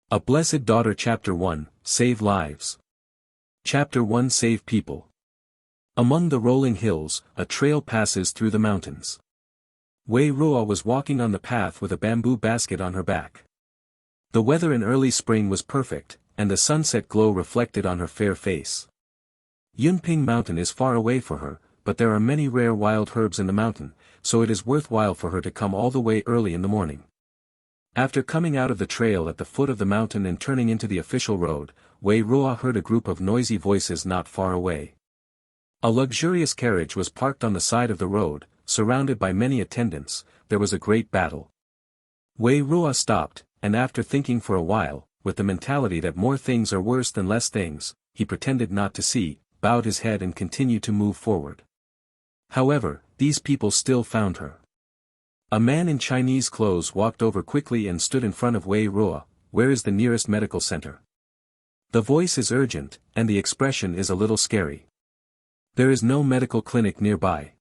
A Blessed Daughter Chapter 1, Save Lives. Chapter 1 Save People. Among the rolling hills, a trail passes through the mountains. Wei Ruo was walking on the path with a bamboo basket on her back. The weather in early spring was perfect, and the sunset glow reflected on her fair face. Yunping Mountain is far away for her, but there are many rare wild herbs in the mountain, so it is worthwhile for her to come all the way early in the morning. After coming out of the trail at the foot of the mountain and turning into the official road, Wei Ruo heard a group of noisy voices not far away. A luxurious carriage was parked on the side of the road, surrounded by many attendants. There was a great battle. Wei Ruo stopped, and after thinking for a while, with the mentality that more things are worse than less things, he pretended not to see, bowed his head and continued to move forward. However, these people still found her. A man in Chinese clothes walked over quickly and stood in front of Wei Ruo. Where is the nearest medical center? The voice is urgent, and the expression is a little scary. There is no medical clinic nearby.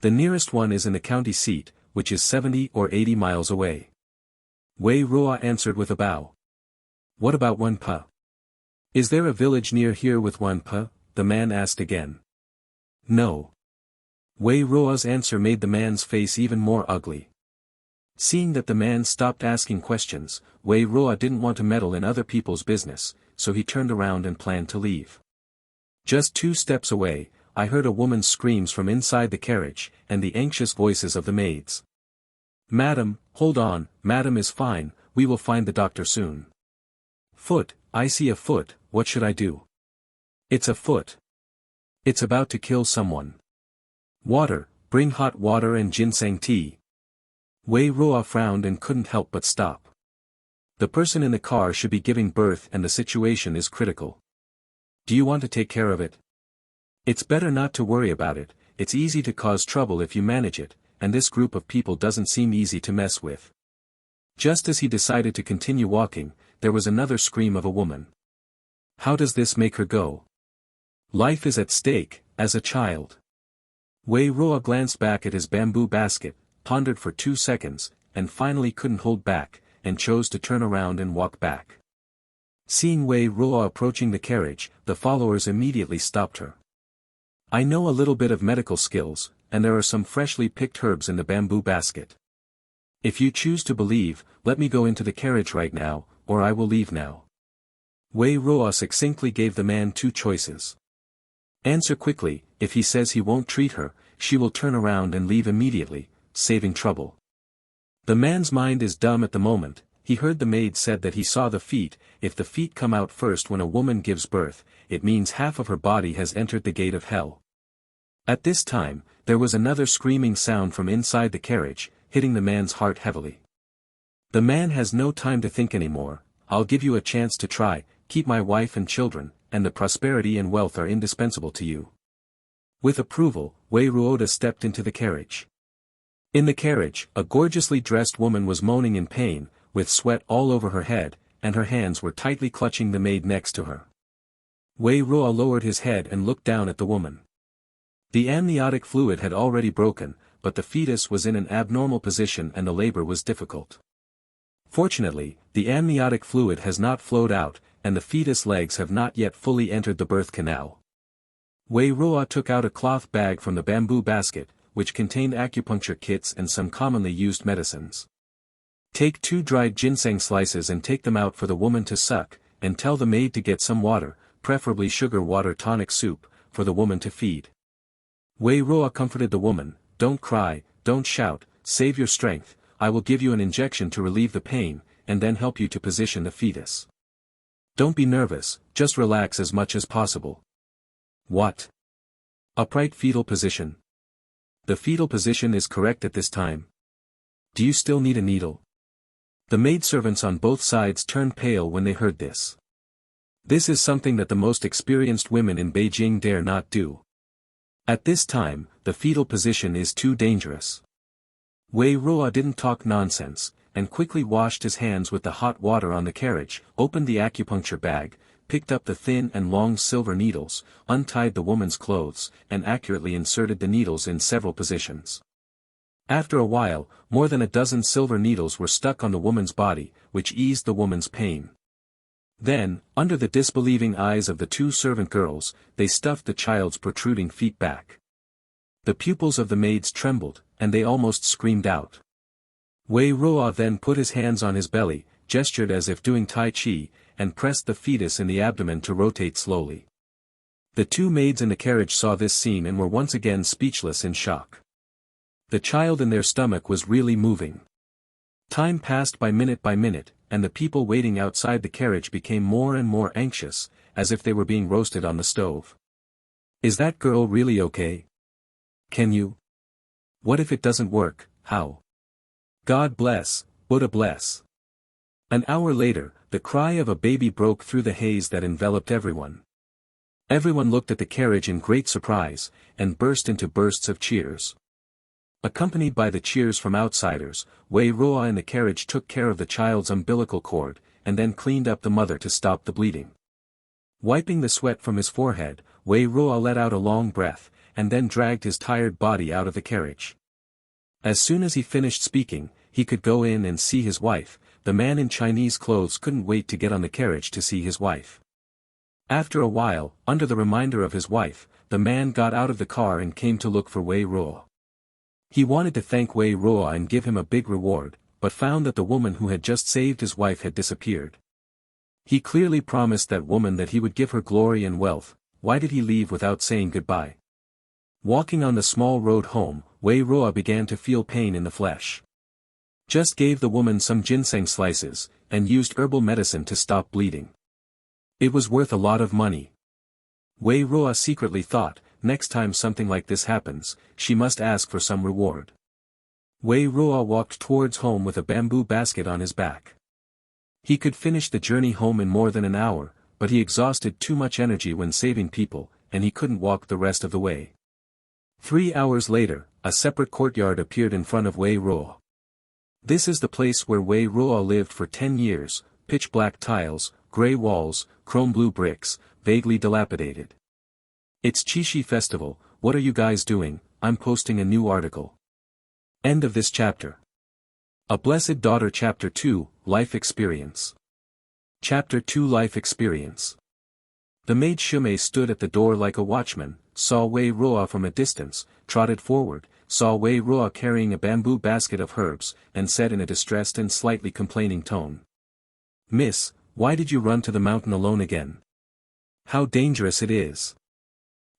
The nearest one is in the county seat, which is 70 or 80 miles away. Wei Ruo answered with a bow. What about Wenpe? Is there a village near here with Wenpe? The man asked again. No. Wei Ruo's answer made the man's face even more ugly. Seeing that the man stopped asking questions, Wei Ruo didn't want to meddle in other people's business, so he turned around and planned to leave. Just 2 steps away, I heard a woman's screams from inside the carriage, and the anxious voices of the maids. Madam, hold on, madam is fine, we will find the doctor soon. Foot, I see a foot, what should I do? It's a foot. It's about to kill someone. Water, bring hot water and ginseng tea. Wei Ruo frowned and couldn't help but stop. The person in the car should be giving birth and the situation is critical. Do you want to take care of it? It's better not to worry about it, it's easy to cause trouble if you manage it, and this group of people doesn't seem easy to mess with. Just as he decided to continue walking, there was another scream of a woman. How does this make her go? Life is at stake, as a child. Wei Ruo glanced back at his bamboo basket, pondered for 2 seconds, and finally couldn't hold back, and chose to turn around and walk back. Seeing Wei Ruo approaching the carriage, the followers immediately stopped her. I know a little bit of medical skills, and there are some freshly picked herbs in the bamboo basket. If you choose to believe, let me go into the carriage right now, or I will leave now. Wei Ruo succinctly gave the man 2 choices. Answer quickly, if he says he won't treat her, she will turn around and leave immediately, saving trouble. The man's mind is dumb at the moment. He heard the maid said that he saw the feet. If the feet come out first when a woman gives birth, it means half of her body has entered the gate of hell. At this time, there was another screaming sound from inside the carriage, hitting the man's heart heavily. The man has no time to think anymore. I'll give you a chance to try, keep my wife and children, and the prosperity and wealth are indispensable to you. With approval, Wei Ruo stepped into the carriage. In the carriage, a gorgeously dressed woman was moaning in pain, with sweat all over her head, and her hands were tightly clutching the maid next to her. Wei Ruo lowered his head and looked down at the woman. The amniotic fluid had already broken, but the fetus was in an abnormal position and the labor was difficult. Fortunately, the amniotic fluid has not flowed out, and the fetus legs have not yet fully entered the birth canal. Wei Ruo took out a cloth bag from the bamboo basket, which contained acupuncture kits and some commonly used medicines. Take 2 dried ginseng slices and take them out for the woman to suck, and tell the maid to get some water, preferably sugar water tonic soup, for the woman to feed. Wei Ruo comforted the woman, don't cry, don't shout, save your strength, I will give you an injection to relieve the pain, and then help you to position the fetus. Don't be nervous, just relax as much as possible. What? Upright fetal position. The fetal position is correct at this time. Do you still need a needle? The maidservants on both sides turned pale when they heard this. This is something that the most experienced women in Beijing dare not do. At this time, the fetal position is too dangerous. Wei Ruo didn't talk nonsense, and quickly washed his hands with the hot water on the carriage, opened the acupuncture bag, picked up the thin and long silver needles, untied the woman's clothes, and accurately inserted the needles in several positions. After a while, more than a dozen silver needles were stuck on the woman's body, which eased the woman's pain. Then, under the disbelieving eyes of the two servant girls, they stuffed the child's protruding feet back. The pupils of the maids trembled, and they almost screamed out. Wei Ruo then put his hands on his belly, gestured as if doing Tai Chi, and pressed the fetus in the abdomen to rotate slowly. The two maids in the carriage saw this scene and were once again speechless in shock. The child in their stomach was really moving. Time passed by minute, and the people waiting outside the carriage became more and more anxious, as if they were being roasted on the stove. Is that girl really okay? Can you? What if it doesn't work, how? God bless, Buddha bless. An hour later, the cry of a baby broke through the haze that enveloped everyone. Everyone looked at the carriage in great surprise, and burst into bursts of cheers. Accompanied by the cheers from outsiders, Wei Ruo in the carriage took care of the child's umbilical cord, and then cleaned up the mother to stop the bleeding. Wiping the sweat from his forehead, Wei Ruo let out a long breath, and then dragged his tired body out of the carriage. As soon as he finished speaking, he could go in and see his wife. The man in Chinese clothes couldn't wait to get on the carriage to see his wife. After a while, under the reminder of his wife, the man got out of the car and came to look for Wei Ruo. He wanted to thank Wei Ruo and give him a big reward, but found that the woman who had just saved his wife had disappeared. He clearly promised that woman that he would give her glory and wealth. Why did he leave without saying goodbye? Walking on the small road home, Wei Ruo began to feel pain in the flesh. Just gave the woman some ginseng slices, and used herbal medicine to stop bleeding. It was worth a lot of money. Wei Ruo secretly thought, next time something like this happens, she must ask for some reward. Wei Ruo walked towards home with a bamboo basket on his back. He could finish the journey home in more than an hour, but he exhausted too much energy when saving people, and he couldn't walk the rest of the way. 3 hours later, a separate courtyard appeared in front of Wei Ruo. This is the place where Wei Ruo lived for 10 years, pitch-black tiles, grey walls, chrome-blue bricks, vaguely dilapidated. It's Qixi Festival, what are you guys doing? I'm posting a new article. End of this chapter. A Blessed Daughter Chapter 2, Life Experience. Chapter 2 Life Experience. The maid Shumei stood at the door like a watchman, saw Wei Ruo from a distance, trotted forward, saw Wei Ruo carrying a bamboo basket of herbs, and said in a distressed and slightly complaining tone. Miss, why did you run to the mountain alone again? How dangerous it is.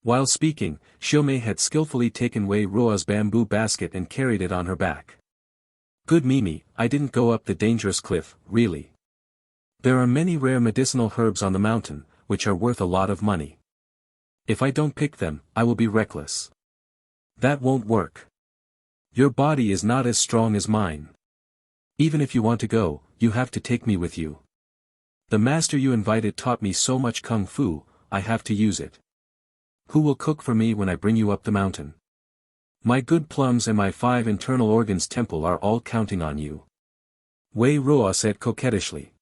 While speaking, Shumei had skillfully taken Wei Ruo's bamboo basket and carried it on her back. Good Mimi, I didn't go up the dangerous cliff, really. There are many rare medicinal herbs on the mountain, which are worth a lot of money. If I don't pick them, I will be reckless. That won't work. Your body is not as strong as mine. Even if you want to go, you have to take me with you. The master you invited taught me so much kung fu, I have to use it. Who will cook for me when I bring you up the mountain? My good plums and my 5 internal organs temple are all counting on you. Wei Ruo said coquettishly.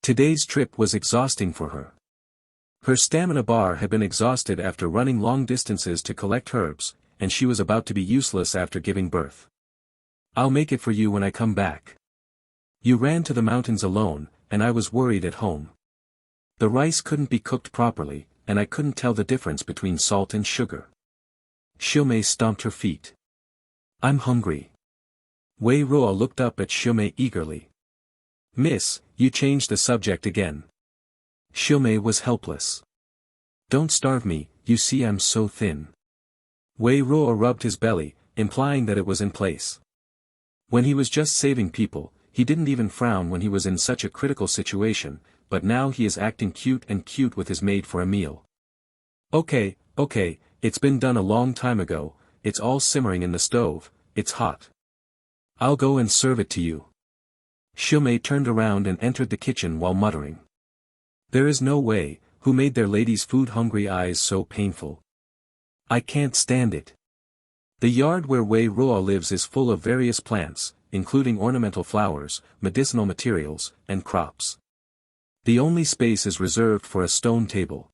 Today's trip was exhausting for her. Her stamina bar had been exhausted after running long distances to collect herbs, and she was about to be useless after giving birth. I'll make it for you when I come back. You ran to the mountains alone, and I was worried at home. The rice couldn't be cooked properly, and I couldn't tell the difference between salt and sugar. Shumei stomped her feet. I'm hungry. Wei Ruo looked up at Shumei eagerly. Miss, you changed the subject again. Shumei was helpless. Don't starve me, you see I'm so thin. Wei Ruo rubbed his belly, implying that it was in place. When he was just saving people, he didn't even frown when he was in such a critical situation, but now he is acting cute with his maid for a meal. Okay, it's been done a long time ago, it's all simmering in the stove, it's hot. I'll go and serve it to you. Shumei turned around and entered the kitchen while muttering. There is no way, who made their lady's food-hungry eyes so painful? I can't stand it. The yard where Wei Ruo lives is full of various plants, including ornamental flowers, medicinal materials, and crops. The only space is reserved for a stone table.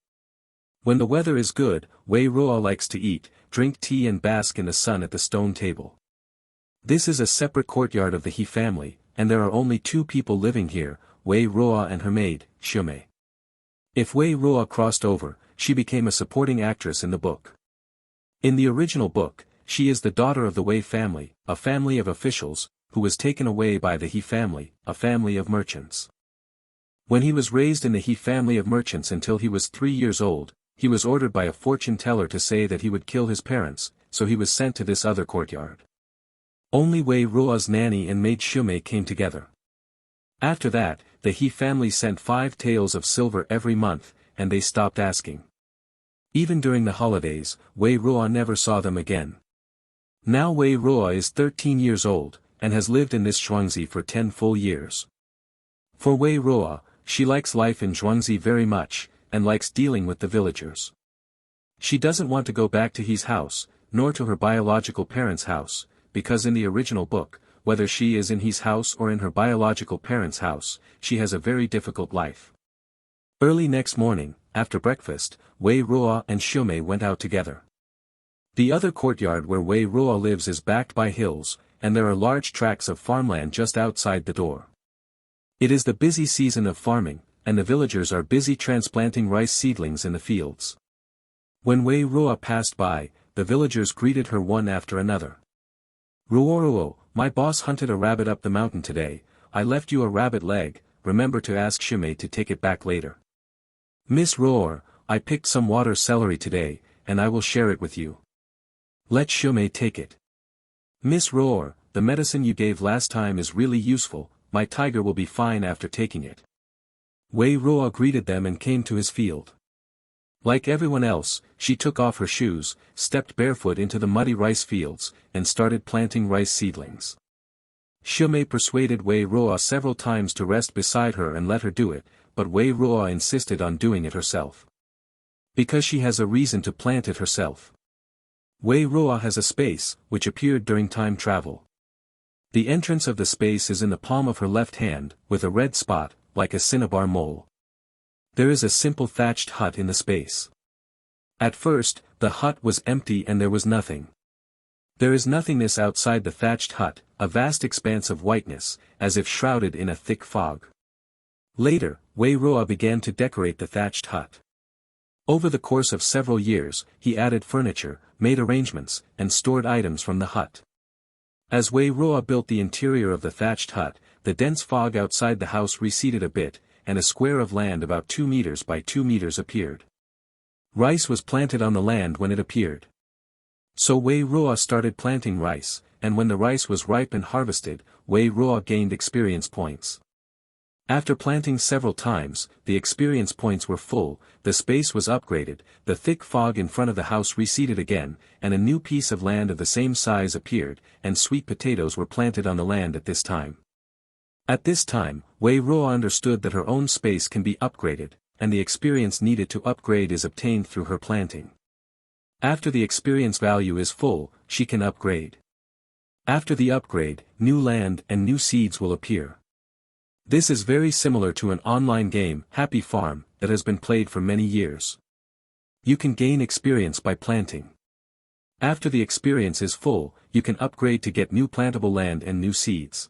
When the weather is good, Wei Ruo likes to eat, drink tea and bask in the sun at the stone table. This is a separate courtyard of the He family, and there are only two people living here, Wei Ruo and her maid, Shumei. If Wei Ruo crossed over, she became a supporting actress in the book. In the original book, she is the daughter of the Wei family, a family of officials, who was taken away by the He family, a family of merchants. When he was raised in the He family of merchants until he was 3 years old, he was ordered by a fortune teller to say that he would kill his parents, so he was sent to this other courtyard. Only Wei Ruo's nanny and maid Shumei came together. After that, the He family sent 5 taels of silver every month, and they stopped asking. Even during the holidays, Wei Ruo never saw them again. Now Wei Ruo is 13 years old, and has lived in this Zhuangzi for 10 full years. For Wei Ruo, she likes life in Zhuangzi very much, and likes dealing with the villagers. She doesn't want to go back to his house, nor to her biological parents' house, because in the original book, whether she is in his house or in her biological parents' house, she has a very difficult life. Early next morning, after breakfast, Wei Ruo and Shumei went out together. The other courtyard where Wei Ruo lives is backed by hills, and there are large tracts of farmland just outside the door. It is the busy season of farming, and the villagers are busy transplanting rice seedlings in the fields. When Wei Ruo passed by, the villagers greeted her one after another. "Ruo, my boss hunted a rabbit up the mountain today, I left you a rabbit leg, remember to ask Shumei to take it back later. Miss Ruo, I picked some water celery today, and I will share it with you. Let Shumei take it. Miss Ruo, the medicine you gave last time is really useful, my tiger will be fine after taking it." Wei Ruo greeted them and came to his field. Like everyone else, she took off her shoes, stepped barefoot into the muddy rice fields, and started planting rice seedlings. Shumei persuaded Wei Ruo several times to rest beside her and let her do it, but Wei Ruo insisted on doing it herself. Because she has a reason to plant it herself. Wei Ruo has a space, which appeared during time travel. The entrance of the space is in the palm of her left hand, with a red spot, like a cinnabar mole. There is a simple thatched hut in the space. At first, the hut was empty and there was nothing. There is nothingness outside the thatched hut, a vast expanse of whiteness, as if shrouded in a thick fog. Later, Wei Ruo began to decorate the thatched hut. Over the course of several years, he added furniture, made arrangements, and stored items from the hut. As Wei Ruo built the interior of the thatched hut, the dense fog outside the house receded a bit, and a square of land about 2 meters by 2 meters appeared. Rice was planted on the land when it appeared. So Wei Ruo started planting rice, and when the rice was ripe and harvested, Wei Ruo gained experience points. After planting several times, the experience points were full, the space was upgraded, the thick fog in front of the house receded again, and a new piece of land of the same size appeared, and sweet potatoes were planted on the land at this time. At this time, Wei Ruo understood that her own space can be upgraded, and the experience needed to upgrade is obtained through her planting. After the experience value is full, she can upgrade. After the upgrade, new land and new seeds will appear. This is very similar to an online game, Happy Farm, that has been played for many years. You can gain experience by planting. After the experience is full, you can upgrade to get new plantable land and new seeds.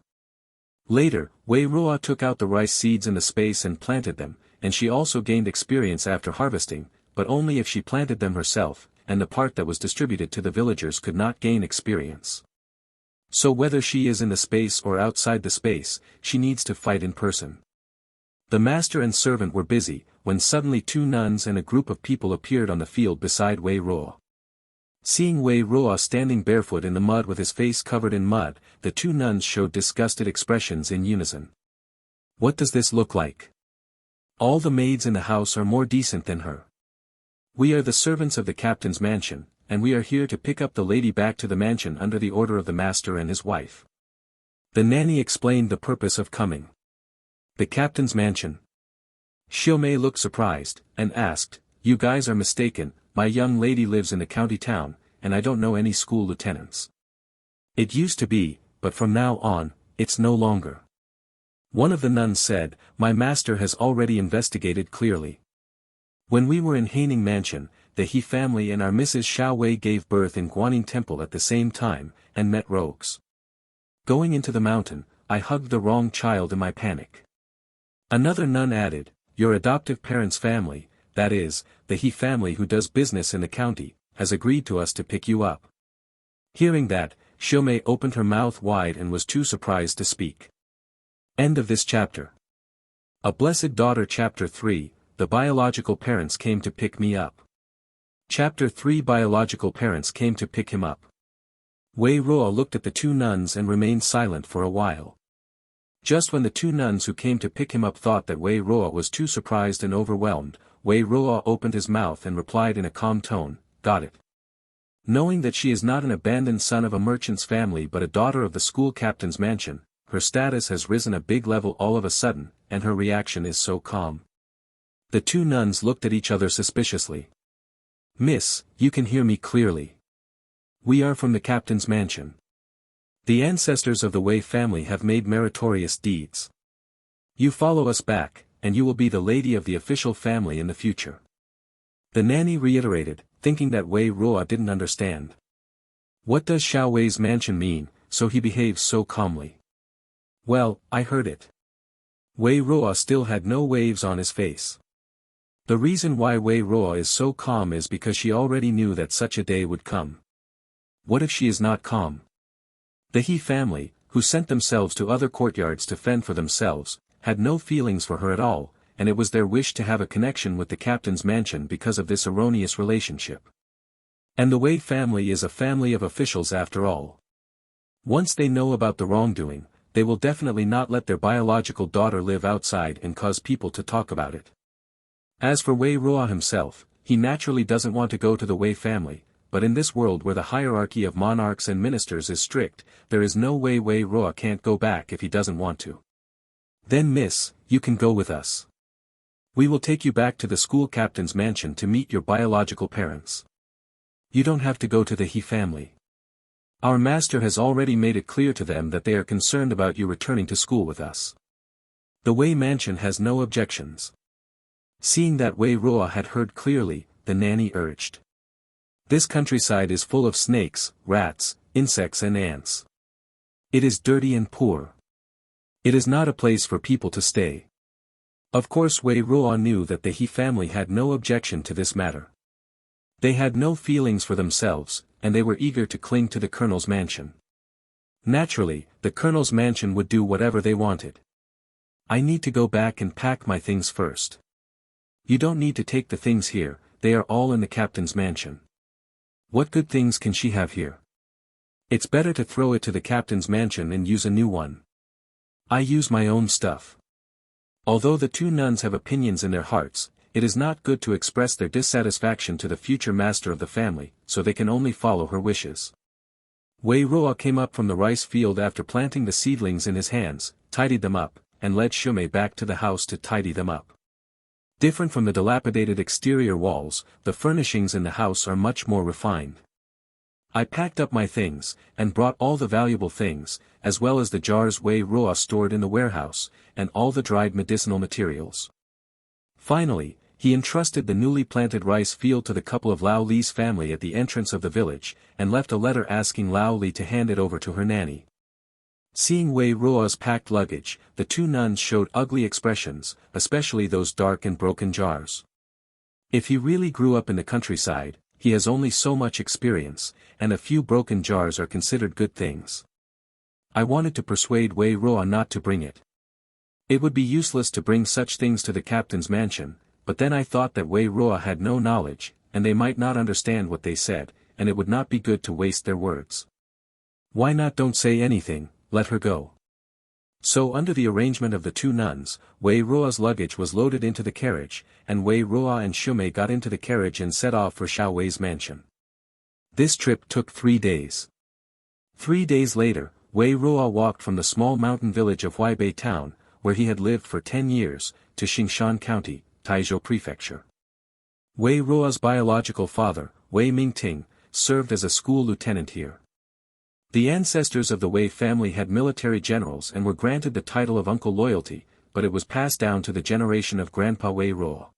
Later, Wei Ruo took out the rice seeds in the space and planted them, and she also gained experience after harvesting, but only if she planted them herself, and the part that was distributed to the villagers could not gain experience. So whether she is in the space or outside the space, she needs to fight in person. The master and servant were busy, when suddenly 2 nuns and a group of people appeared on the field beside Wei Ruo. Seeing Wei Ruo standing barefoot in the mud with his face covered in mud, the 2 nuns showed disgusted expressions in unison. "What does this look like? All the maids in the house are more decent than her. We are the servants of the captain's mansion, and we are here to pick up the lady back to the mansion under the order of the master and his wife." The nanny explained the purpose of coming. "The captain's mansion?" Shumei looked surprised, and asked, "You guys are mistaken, my young lady lives in the county town, and I don't know any school lieutenants. It used to be, but from now on, it's no longer." One of the nuns said, "My master has already investigated clearly. When we were in Haining Mansion, the He family and our Mrs. Xiao Wei gave birth in Guanyin Temple at the same time, and met rogues. Going into the mountain, I hugged the wrong child in my panic. Another nun added, your adoptive parents' family, that is, the He family who does business in the county, has agreed to us to pick you up. Hearing that, Shumei opened her mouth wide and was too surprised to speak. End of this chapter. A Blessed Daughter. Chapter 3, The Biological Parents Came to Pick Me Up. Chapter 3. Biological Parents Came to Pick Him Up. Wei Ruo looked at the two nuns and remained silent for a while. Just when the two nuns who came to pick him up thought that Wei Ruo was too surprised and overwhelmed, Wei Ruo opened his mouth and replied in a calm tone, got it. Knowing that she is not an abandoned son of a merchant's family but a daughter of the school captain's mansion, her status has risen a big level all of a sudden, and her reaction is so calm. The two nuns looked at each other suspiciously. Miss, you can hear me clearly. We are from the captain's mansion. The ancestors of the Wei family have made meritorious deeds. You follow us back, and you will be the lady of the official family in the future. The nanny reiterated, thinking that Wei Ruo didn't understand. What does Xiao Wei's mansion mean, so he behaves so calmly? Well, I heard it. Wei Ruo still had no waves on his face. The reason why Wei Ruo is so calm is because she already knew that such a day would come. What if she is not calm? The He family, who sent themselves to other courtyards to fend for themselves, had no feelings for her at all, and it was their wish to have a connection with the captain's mansion because of this erroneous relationship. And the Wei family is a family of officials after all. Once they know about the wrongdoing, they will definitely not let their biological daughter live outside and cause people to talk about it. As for Wei Ruo himself, he naturally doesn't want to go to the Wei family, but in this world where the hierarchy of monarchs and ministers is strict, there is no way Wei Ruo can't go back if he doesn't want to. Then miss, you can go with us. We will take you back to the school captain's mansion to meet your biological parents. You don't have to go to the He family. Our master has already made it clear to them that they are concerned about you returning to school with us. The Wei mansion has no objections. Seeing that Wei Ruo had heard clearly, the nanny urged. This countryside is full of snakes, rats, insects and ants. It is dirty and poor. It is not a place for people to stay. Of course Wei Ruo knew that the He family had no objection to this matter. They had no feelings for themselves, and they were eager to cling to the colonel's mansion. Naturally, the colonel's mansion would do whatever they wanted. I need to go back and pack my things first. You don't need to take the things here, they are all in the captain's mansion. What good things can she have here? It's better to throw it to the captain's mansion and use a new one. I use my own stuff. Although the two nuns have opinions in their hearts, it is not good to express their dissatisfaction to the future master of the family, so they can only follow her wishes. Wei Ruo came up from the rice field after planting the seedlings in his hands, tidied them up, and led Shumei back to the house to tidy them up. Different from the dilapidated exterior walls, the furnishings in the house are much more refined. I packed up my things, and brought all the valuable things, as well as the jars Wei Ruo stored in the warehouse, and all the dried medicinal materials. Finally, he entrusted the newly planted rice field to the couple of Lao Li's family at the entrance of the village, and left a letter asking Lao Li to hand it over to her nanny. Seeing Wei Ruo's packed luggage, the two nuns showed ugly expressions, especially those dark and broken jars. If he really grew up in the countryside, he has only so much experience, and a few broken jars are considered good things. I wanted to persuade Wei Ruo not to bring it. It would be useless to bring such things to the captain's mansion, but then I thought that Wei Ruo had no knowledge, and they might not understand what they said, and it would not be good to waste their words. Why not don't say anything, let her go. So under the arrangement of the two nuns, Wei Ruo's luggage was loaded into the carriage, and Wei Ruo and Shumei got into the carriage and set off for Xiao Wei's mansion. This trip took 3 days. 3 days later, Wei Ruo walked from the small mountain village of Huaibei town, where he had lived for 10 years, to Xingshan County, Taizhou Prefecture. Wei Ruo's biological father, Wei Mingting, served as a school lieutenant here. The ancestors of the Wei family had military generals and were granted the title of Uncle Loyalty, but it was passed down to the generation of Grandpa Wei Ruo.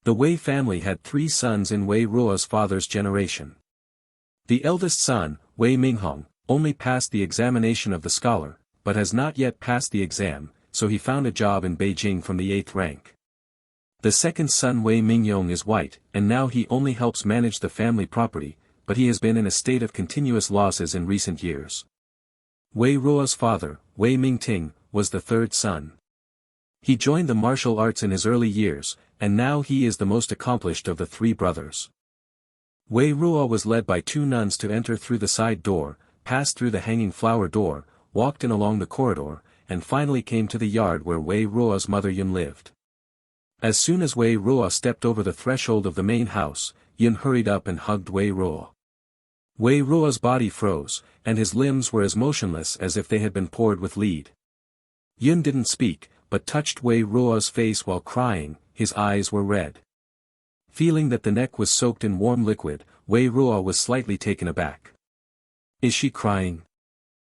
The Wei family had 3 sons in Wei Ruo's father's generation. The eldest son, Wei Minghong, only passed the examination of the scholar, but has not yet passed the exam, so he found a job in Beijing from the 8th rank. The second son Wei Mingyong is white, and now he only helps manage the family property, but he has been in a state of continuous losses in recent years. Wei Ruo's father, Wei Mingting, was the third son. He joined the martial arts in his early years, and now he is the most accomplished of the three brothers. Wei Ruo was led by two nuns to enter through the side door, passed through the hanging flower door, walked in along the corridor, and finally came to the yard where Wei Ruo's mother Yun lived. As soon as Wei Ruo stepped over the threshold of the main house, Yun hurried up and hugged Wei Ruo. Wei Ruo's body froze, and his limbs were as motionless as if they had been poured with lead. Yun didn't speak, but touched Wei Ruo's face while crying. His eyes were red. Feeling that the neck was soaked in warm liquid, Wei Ruo was slightly taken aback. Is she crying?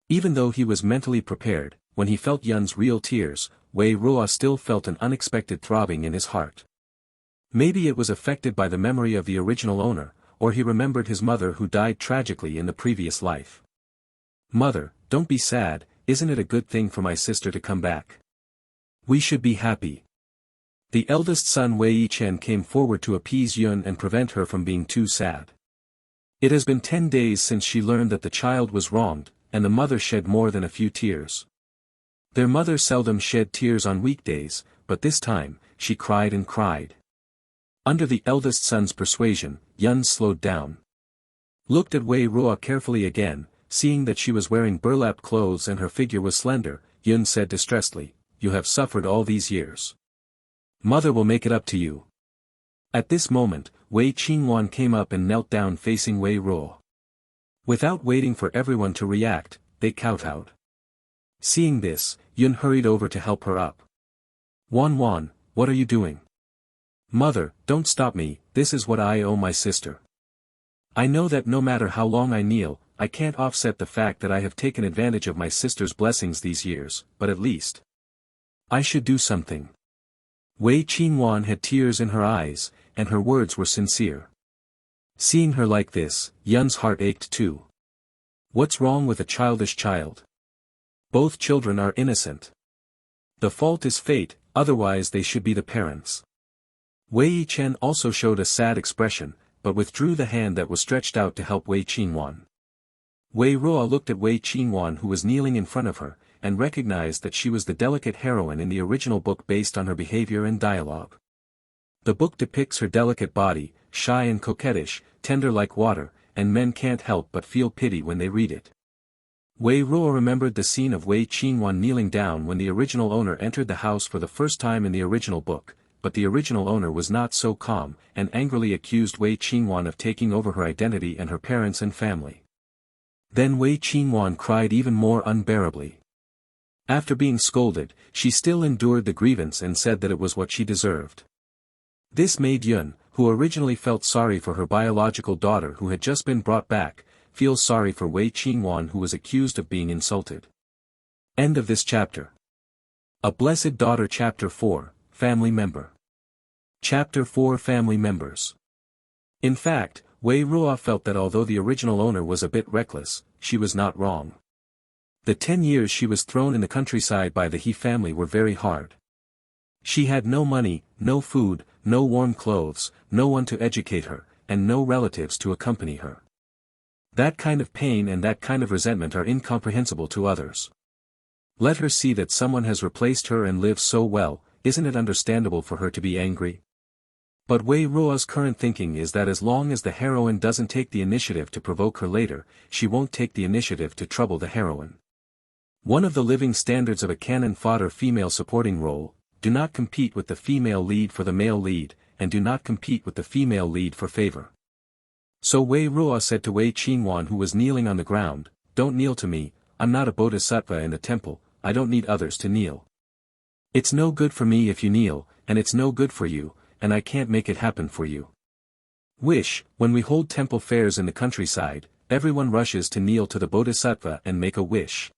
Even though he was mentally prepared, when he felt Yun's real tears, Wei Ruo still felt an unexpected throbbing in his heart. Maybe it was affected by the memory of the original owner, or he remembered his mother who died tragically in the previous life. Mother, don't be sad, isn't it a good thing for my sister to come back? We should be happy. The eldest son Wei Yichen came forward to appease Yun and prevent her from being too sad. It has been 10 days since she learned that the child was wronged, and the mother shed more than a few tears. Their mother seldom shed tears on weekdays, but this time, she cried and cried. Under the eldest son's persuasion, Yun slowed down. Looked at Wei Ruo carefully again, seeing that she was wearing burlap clothes and her figure was slender, Yun said distressedly, "You have suffered all these years. Mother will make it up to you." At this moment, Wei Qingwan came up and knelt down facing Wei Ruo. Without waiting for everyone to react, they kowtowed. Seeing this, Yun hurried over to help her up. "Wan, what are you doing?" "Mother, don't stop me, this is what I owe my sister. I know that no matter how long I kneel, I can't offset the fact that I have taken advantage of my sister's blessings these years, but at least I should do something." Wei Qingwan had tears in her eyes, and her words were sincere. Seeing her like this, Yun's heart ached too. What's wrong with a childish child? Both children are innocent. The fault is fate, otherwise they should be the parents. Wei Yichen also showed a sad expression, but withdrew the hand that was stretched out to help Wei Qingwan. Wei Ruo looked at Wei Qingwan who was kneeling in front of her, and recognized that she was the delicate heroine in the original book based on her behavior and dialogue. The book depicts her delicate body, shy and coquettish, tender like water, and men can't help but feel pity when they read it. Wei Ruo remembered the scene of Wei Qingwan kneeling down when the original owner entered the house for the first time in the original book, but the original owner was not so calm, and angrily accused Wei Qingwan of taking over her identity and her parents and family. Then Wei Qingwan cried even more unbearably. After being scolded, she still endured the grievance and said that it was what she deserved. This made Yun, who originally felt sorry for her biological daughter who had just been brought back, feel sorry for Wei Qingwan who was accused of being insulted. End of this chapter. A Blessed Daughter Chapter 4, Family Member. Chapter 4 Family Members. In fact, Wei Ruo felt that although the original owner was a bit reckless, she was not wrong. The 10 years she was thrown in the countryside by the He family were very hard. She had no money, no food, no warm clothes, no one to educate her, and no relatives to accompany her. That kind of pain and that kind of resentment are incomprehensible to others. Let her see that someone has replaced her and lives so well, isn't it understandable for her to be angry? But Wei Ruo's current thinking is that as long as the heroine doesn't take the initiative to provoke her later, she won't take the initiative to trouble the heroine. One of the living standards of a cannon fodder female supporting role: do not compete with the female lead for the male lead, and do not compete with the female lead for favor. So Wei Ruo said to Wei Qingwan who was kneeling on the ground, "Don't kneel to me, I'm not a bodhisattva in the temple, I don't need others to kneel. It's no good for me if you kneel, and it's no good for you, and I can't make it happen for you. Wish, when we hold temple fairs in the countryside, everyone rushes to kneel to the bodhisattva and make a wish.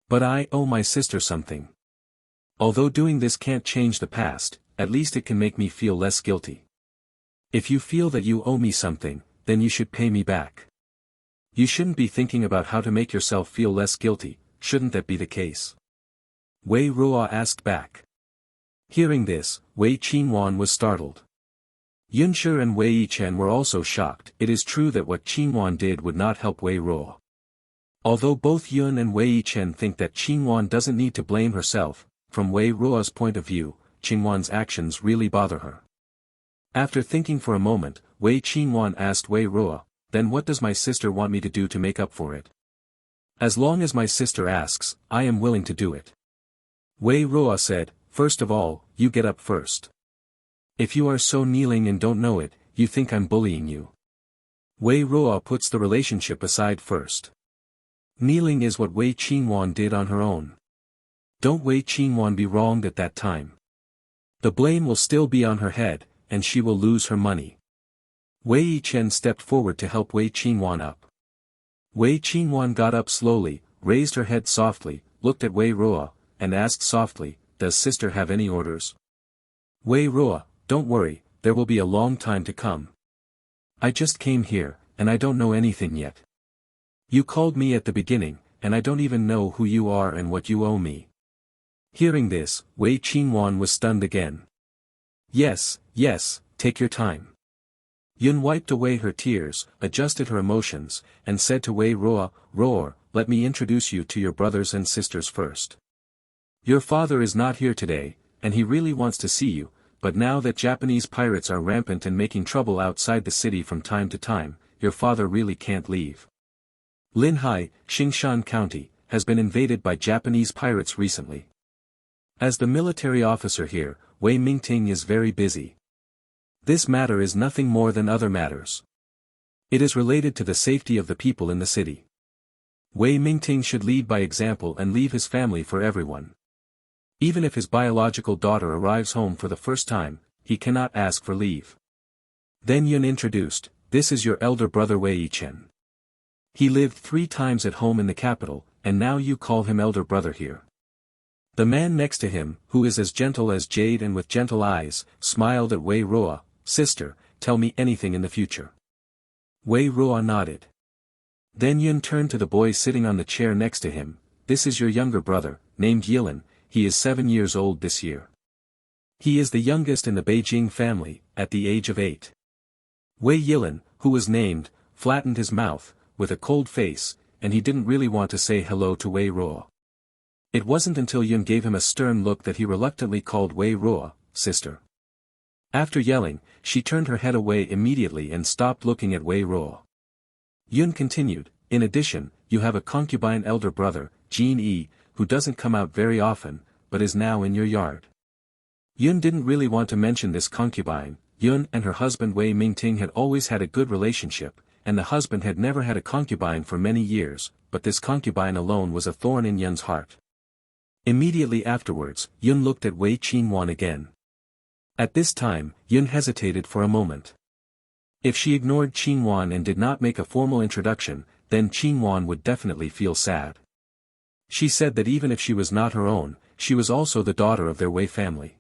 But I owe my sister something. Although doing this can't change the past, at least it can make me feel less guilty. If you feel that you owe me something, then you should pay me back. You shouldn't be thinking about how to make yourself feel less guilty, shouldn't that be the case? Wei Ruo asked back. Hearing this, Wei Qingyuan was startled. Yunshi and Wei Yichen were also shocked. It is true that what Qingyuan did would not help Wei Ruo. Although both Yun and Wei Yichen think that Qingyuan doesn't need to blame herself, from Wei Ruo's point of view, Qingyuan's actions really bother her. After thinking for a moment, Wei Qingyuan asked Wei Ruo, "Then what does my sister want me to do to make up for it?" "As long as my sister asks, I am willing to do it." Wei Ruo said, "First of all, you get up first. If you are so kneeling and don't know it, you think I'm bullying you." Wei Ruo puts the relationship aside first. Kneeling is what Wei Qingyuan did on her own. Don't Wei Qingyuan be wronged at that time. The blame will still be on her head, and she will lose her money. Wei Yichen stepped forward to help Wei Qingyuan up. Wei Qingyuan got up slowly, raised her head softly, looked at Wei Ruo, and asked softly, "Does sister have any orders?" "Wei Ruo, don't worry, there will be a long time to come. I just came here, and I don't know anything yet. You called me at the beginning, and I don't even know who you are and what you owe me." Hearing this, Wei Qingyuan was stunned again. Yes, take your time." Yun wiped away her tears, adjusted her emotions, and said to Wei Ruo, "Ruo, let me introduce you to your brothers and sisters first. Your father is not here today, and he really wants to see you, but now that Japanese pirates are rampant and making trouble outside the city from time to time, your father really can't leave. Linhai, Xingshan County, has been invaded by Japanese pirates recently. As the military officer here, Wei Mingting is very busy. This matter is nothing more than other matters. It is related to the safety of the people in the city. Wei Mingting should lead by example and leave his family for everyone. Even if his biological daughter arrives home for the first time, he cannot ask for leave." Then Yun introduced, "This is your elder brother Wei Yichen. He lived 3 times at home in the capital, and now you call him elder brother here." The man next to him, who is as gentle as jade and with gentle eyes, smiled at Wei Ruo, "Sister, tell me anything in the future." Wei Ruo nodded. Then Yun turned to the boy sitting on the chair next to him, "This is your younger brother, named Yilin, he is 7 years old this year. He is the youngest in the Beijing family, at the age of 8. Wei Yilin, who was named, flattened his mouth, with a cold face, and he didn't really want to say hello to Wei Ruo. It wasn't until Yun gave him a stern look that he reluctantly called Wei Ruo, "Sister." After yelling, she turned her head away immediately and stopped looking at Wei Ruo. Yun continued, "In addition, you have a concubine elder brother, Jin Yi, who doesn't come out very often, but is now in your yard." Yun didn't really want to mention this concubine. Yun and her husband Wei Mingting had always had a good relationship, and the husband had never had a concubine for many years, but this concubine alone was a thorn in Yun's heart. Immediately afterwards, Yun looked at Wei Qingyuan again. At this time, Yun hesitated for a moment. If she ignored Qingyuan and did not make a formal introduction, then Qingyuan would definitely feel sad. She said that even if she was not her own, she was also the daughter of their Wei family.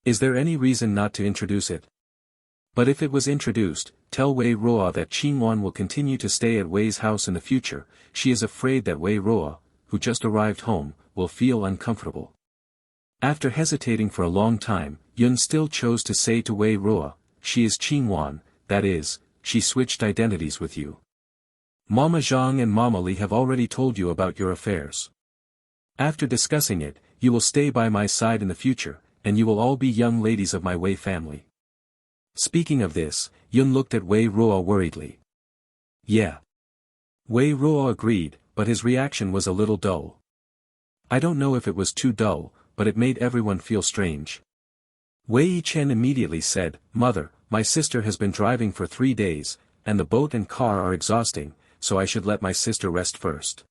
Is there any reason not to introduce it? But if it was introduced, tell Wei Ruo that Qingyuan will continue to stay at Wei's house in the future. She is afraid that Wei Ruo, who just arrived home, will feel uncomfortable. After hesitating for a long time, Yun still chose to say to Wei Ruo, "She is Qingyuan, that is, she switched identities with you. Mama Zhang and Mama Li have already told you about your affairs. After discussing it, you will stay by my side in the future, and you will all be young ladies of my Wei family." Speaking of this, Yun looked at Wei Ruo worriedly. "Yeah." Wei Ruo agreed, but his reaction was a little dull. I don't know if it was too dull, but it made everyone feel strange. Wei Yichen immediately said, "Mother, my sister has been driving for 3 days, and the boat and car are exhausting, so I should let my sister rest first."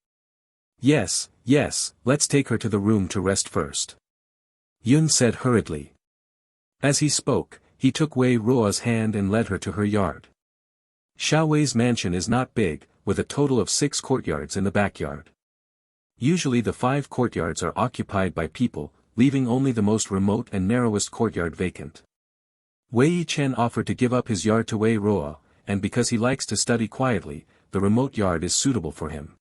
Yes, let's take her to the room to rest first," Yun said hurriedly. As he spoke, he took Wei Ruo's hand and led her to her yard. Xiao Wei's mansion is not big, with a total of 6 courtyards in the backyard. Usually the 5 courtyards are occupied by people, leaving only the most remote and narrowest courtyard vacant. Wei Yichen offered to give up his yard to Wei Ruo, and because he likes to study quietly, the remote yard is suitable for him.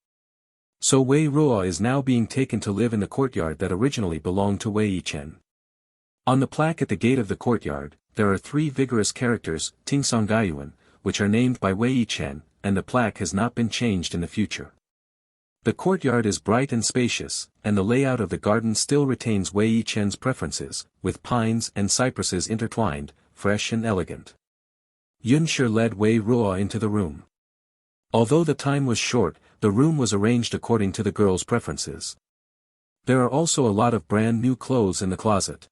So Wei Ruo is now being taken to live in the courtyard that originally belonged to Wei Yichen. On the plaque at the gate of the courtyard, there are 3 vigorous characters, Ting Song Gaiyuan, which are named by Wei Yichen, and the plaque has not been changed in the future. The courtyard is bright and spacious, and the layout of the garden still retains Wei Yichen's preferences, with pines and cypresses intertwined, fresh and elegant. Yun Shi led Wei Ruo into the room. Although the time was short, the room was arranged according to the girl's preferences. There are also a lot of brand new clothes in the closet.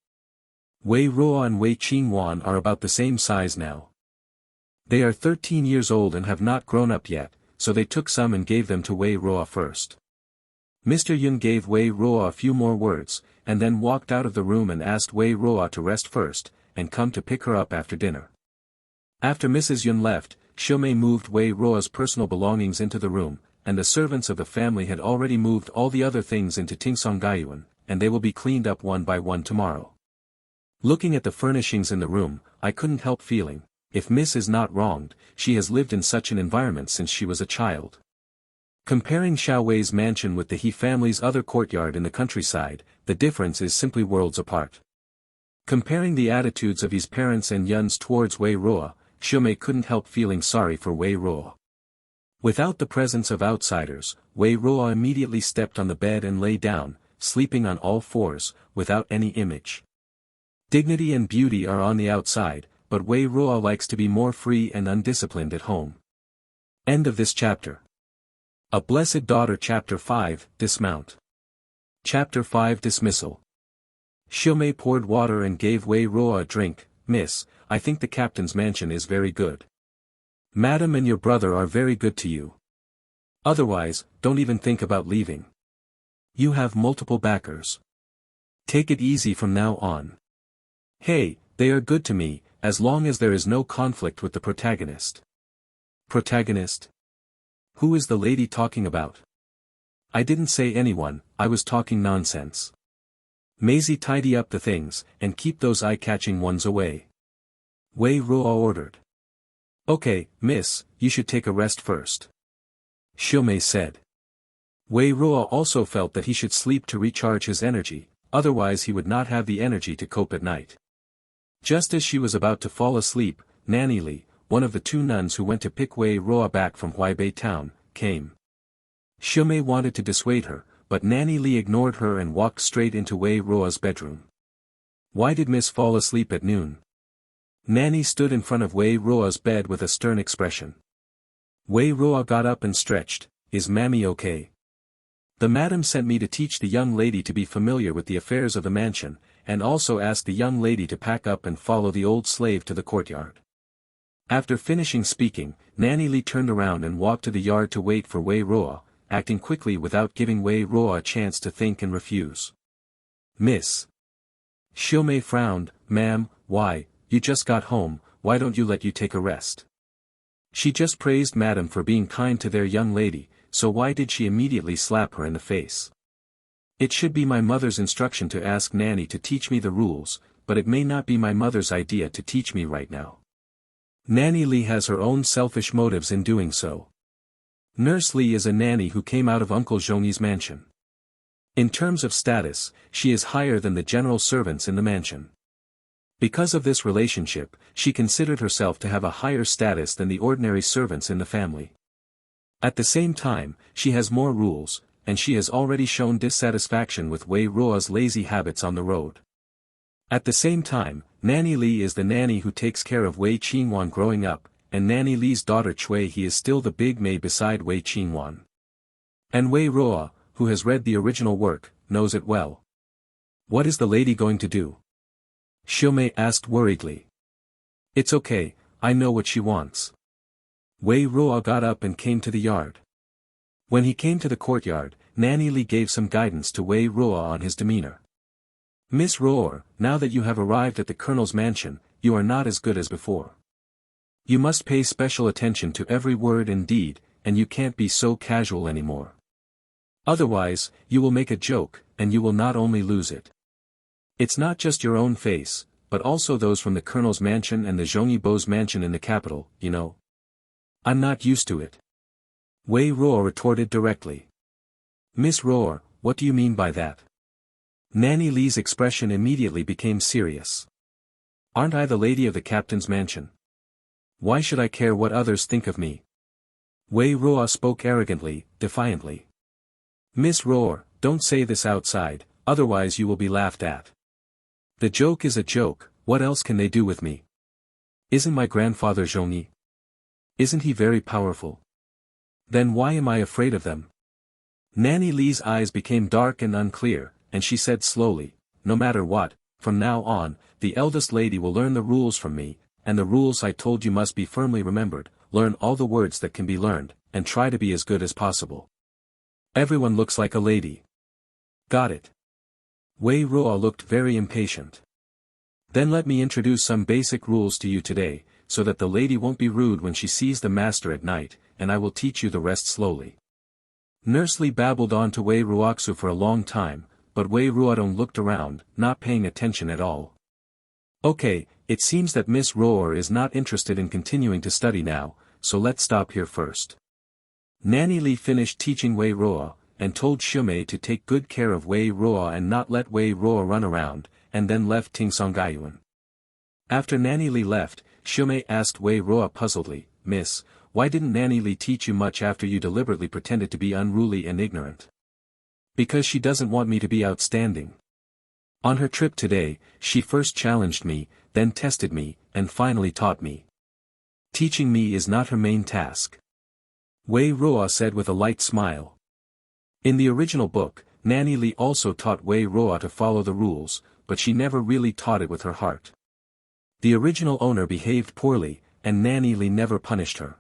Wei Ruo and Wei Qingwan are about the same size now. They are 13 years old and have not grown up yet, so they took some and gave them to Wei Ruo first. Mr. Yun gave Wei Ruo a few more words, and then walked out of the room and asked Wei Ruo to rest first, and come to pick her up after dinner. After Mrs. Yun left, Xiumei moved Wei Ruo's personal belongings into the room, and the servants of the family had already moved all the other things into Tingsong Gaiyuan, and they will be cleaned up one by one tomorrow. Looking at the furnishings in the room, I couldn't help feeling, if Miss is not wronged, she has lived in such an environment since she was a child. Comparing Xiao Wei's mansion with the He family's other courtyard in the countryside, the difference is simply worlds apart. Comparing the attitudes of his parents and Yun's towards Wei Ruo, Xiumei couldn't help feeling sorry for Wei Ruo. Without the presence of outsiders, Wei Ruo immediately stepped on the bed and lay down, sleeping on all fours, without any image. Dignity and beauty are on the outside, but Wei Ruo likes to be more free and undisciplined at home. End of this chapter. A Blessed Daughter. Chapter 5, Dismount. Chapter 5, Dismissal. Xiumei poured water and gave Wei Ruo a drink. Miss, I think the captain's mansion is very good. Madam and your brother are very good to you. Otherwise, don't even think about leaving. You have multiple backers. Take it easy from now on. Hey, they are good to me, as long as there is no conflict with the protagonist. Protagonist? Who is the lady talking about? I didn't say anyone, I was talking nonsense. Maisie, tidy up the things, and keep those eye-catching ones away. Wei Ruo ordered. Okay, miss, you should take a rest first. Xiumei said. Wei Ruo also felt that he should sleep to recharge his energy, otherwise he would not have the energy to cope at night. Just as she was about to fall asleep, Nanny Li, one of the 2 nuns who went to pick Wei Ruo back from Huaibei town, came. Xiumei wanted to dissuade her, but Nanny Li ignored her and walked straight into Wei Ruo's bedroom. Why did Miss fall asleep at noon? Nanny stood in front of Wei Ruo's bed with a stern expression. Wei Ruo got up and stretched. Is Mammy okay? The madam sent me to teach the young lady to be familiar with the affairs of the mansion, and also asked the young lady to pack up and follow the old slave to the courtyard. After finishing speaking, Nanny Li turned around and walked to the yard to wait for Wei Ruo, acting quickly without giving Wei Ruo a chance to think and refuse. Miss. Xiumei frowned. Ma'am, why, you just got home, why don't you let you take a rest? She just praised madam for being kind to their young lady, so why did she immediately slap her in the face? It should be my mother's instruction to ask Nanny to teach me the rules, but it may not be my mother's idea to teach me right now. Nanny Li has her own selfish motives in doing so. Nurse Li is a nanny who came out of Uncle Zhongyi's mansion. In terms of status, she is higher than the general servants in the mansion. Because of this relationship, she considered herself to have a higher status than the ordinary servants in the family. At the same time, she has more rules, and she has already shown dissatisfaction with Wei Ruo's lazy habits on the road. At the same time, Nanny Li is the nanny who takes care of Wei Qingwan growing up, and Nanny Li's daughter Cui he is still the big maid beside Wei Qingwan. And Wei Ruo, who has read the original work, knows it well. What is the lady going to do? Xiumei asked worriedly. It's okay, I know what she wants. Wei Ruo got up and came to the yard. When he came to the courtyard, Nanny Li gave some guidance to Wei Ruo on his demeanor. Miss Ruo, now that you have arrived at the colonel's mansion, you are not as good as before. You must pay special attention to every word and deed, and you can't be so casual anymore. Otherwise, you will make a joke, and you will not only lose it. It's not just your own face, but also those from the colonel's mansion and the Zhongyi Bo's mansion in the capital, you know. I'm not used to it. Wei Ruo retorted directly. Miss Ruo, what do you mean by that? Nanny Li's expression immediately became serious. Aren't I the lady of the captain's mansion? Why should I care what others think of me? Wei Ruo spoke arrogantly, defiantly. Miss Ruo, don't say this outside, otherwise you will be laughed at. The joke is a joke, what else can they do with me? Isn't my grandfather Zhongyi? Isn't he very powerful? Then why am I afraid of them? Nanny Li's eyes became dark and unclear, and she said slowly, no matter what, from now on, the eldest lady will learn the rules from me, and the rules I told you must be firmly remembered, learn all the words that can be learned, and try to be as good as possible. Everyone looks like a lady. Got it. Wei Ruo looked very impatient. Then let me introduce some basic rules to you today, so that the lady won't be rude when she sees the master at night, and I will teach you the rest slowly. Nurse Li babbled on to Wei Ruoxu for a long time, but Wei Ruodong looked around, not paying attention at all. Okay, it seems that Miss Ruo is not interested in continuing to study now, so let's stop here first. Nanny Li finished teaching Wei Ruo, and told Shumei to take good care of Wei Ruo and not let Wei Ruo run around, and then left Tingsongyuan. After Nanny Li left, Shumei asked Wei Ruo puzzledly, Miss, why didn't Nanny Li teach you much after you deliberately pretended to be unruly and ignorant? Because she doesn't want me to be outstanding. On her trip today, she first challenged me, then tested me, and finally taught me. Teaching me is not her main task. Wei Ruo said with a light smile. In the original book, Nanny Li also taught Wei Ruo to follow the rules, but she never really taught it with her heart. The original owner behaved poorly, and Nanny Li never punished her.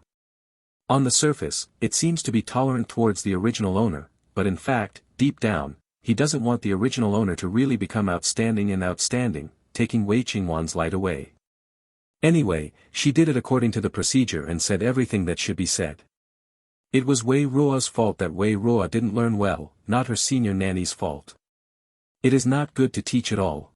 On the surface, it seems to be tolerant towards the original owner, but in fact, deep down, he doesn't want the original owner to really become outstanding, taking Wei Qingwan's light away. Anyway, she did it according to the procedure and said everything that should be said. It was Wei Ruo's fault that Wei Ruo didn't learn well, not her senior nanny's fault. It is not good to teach at all.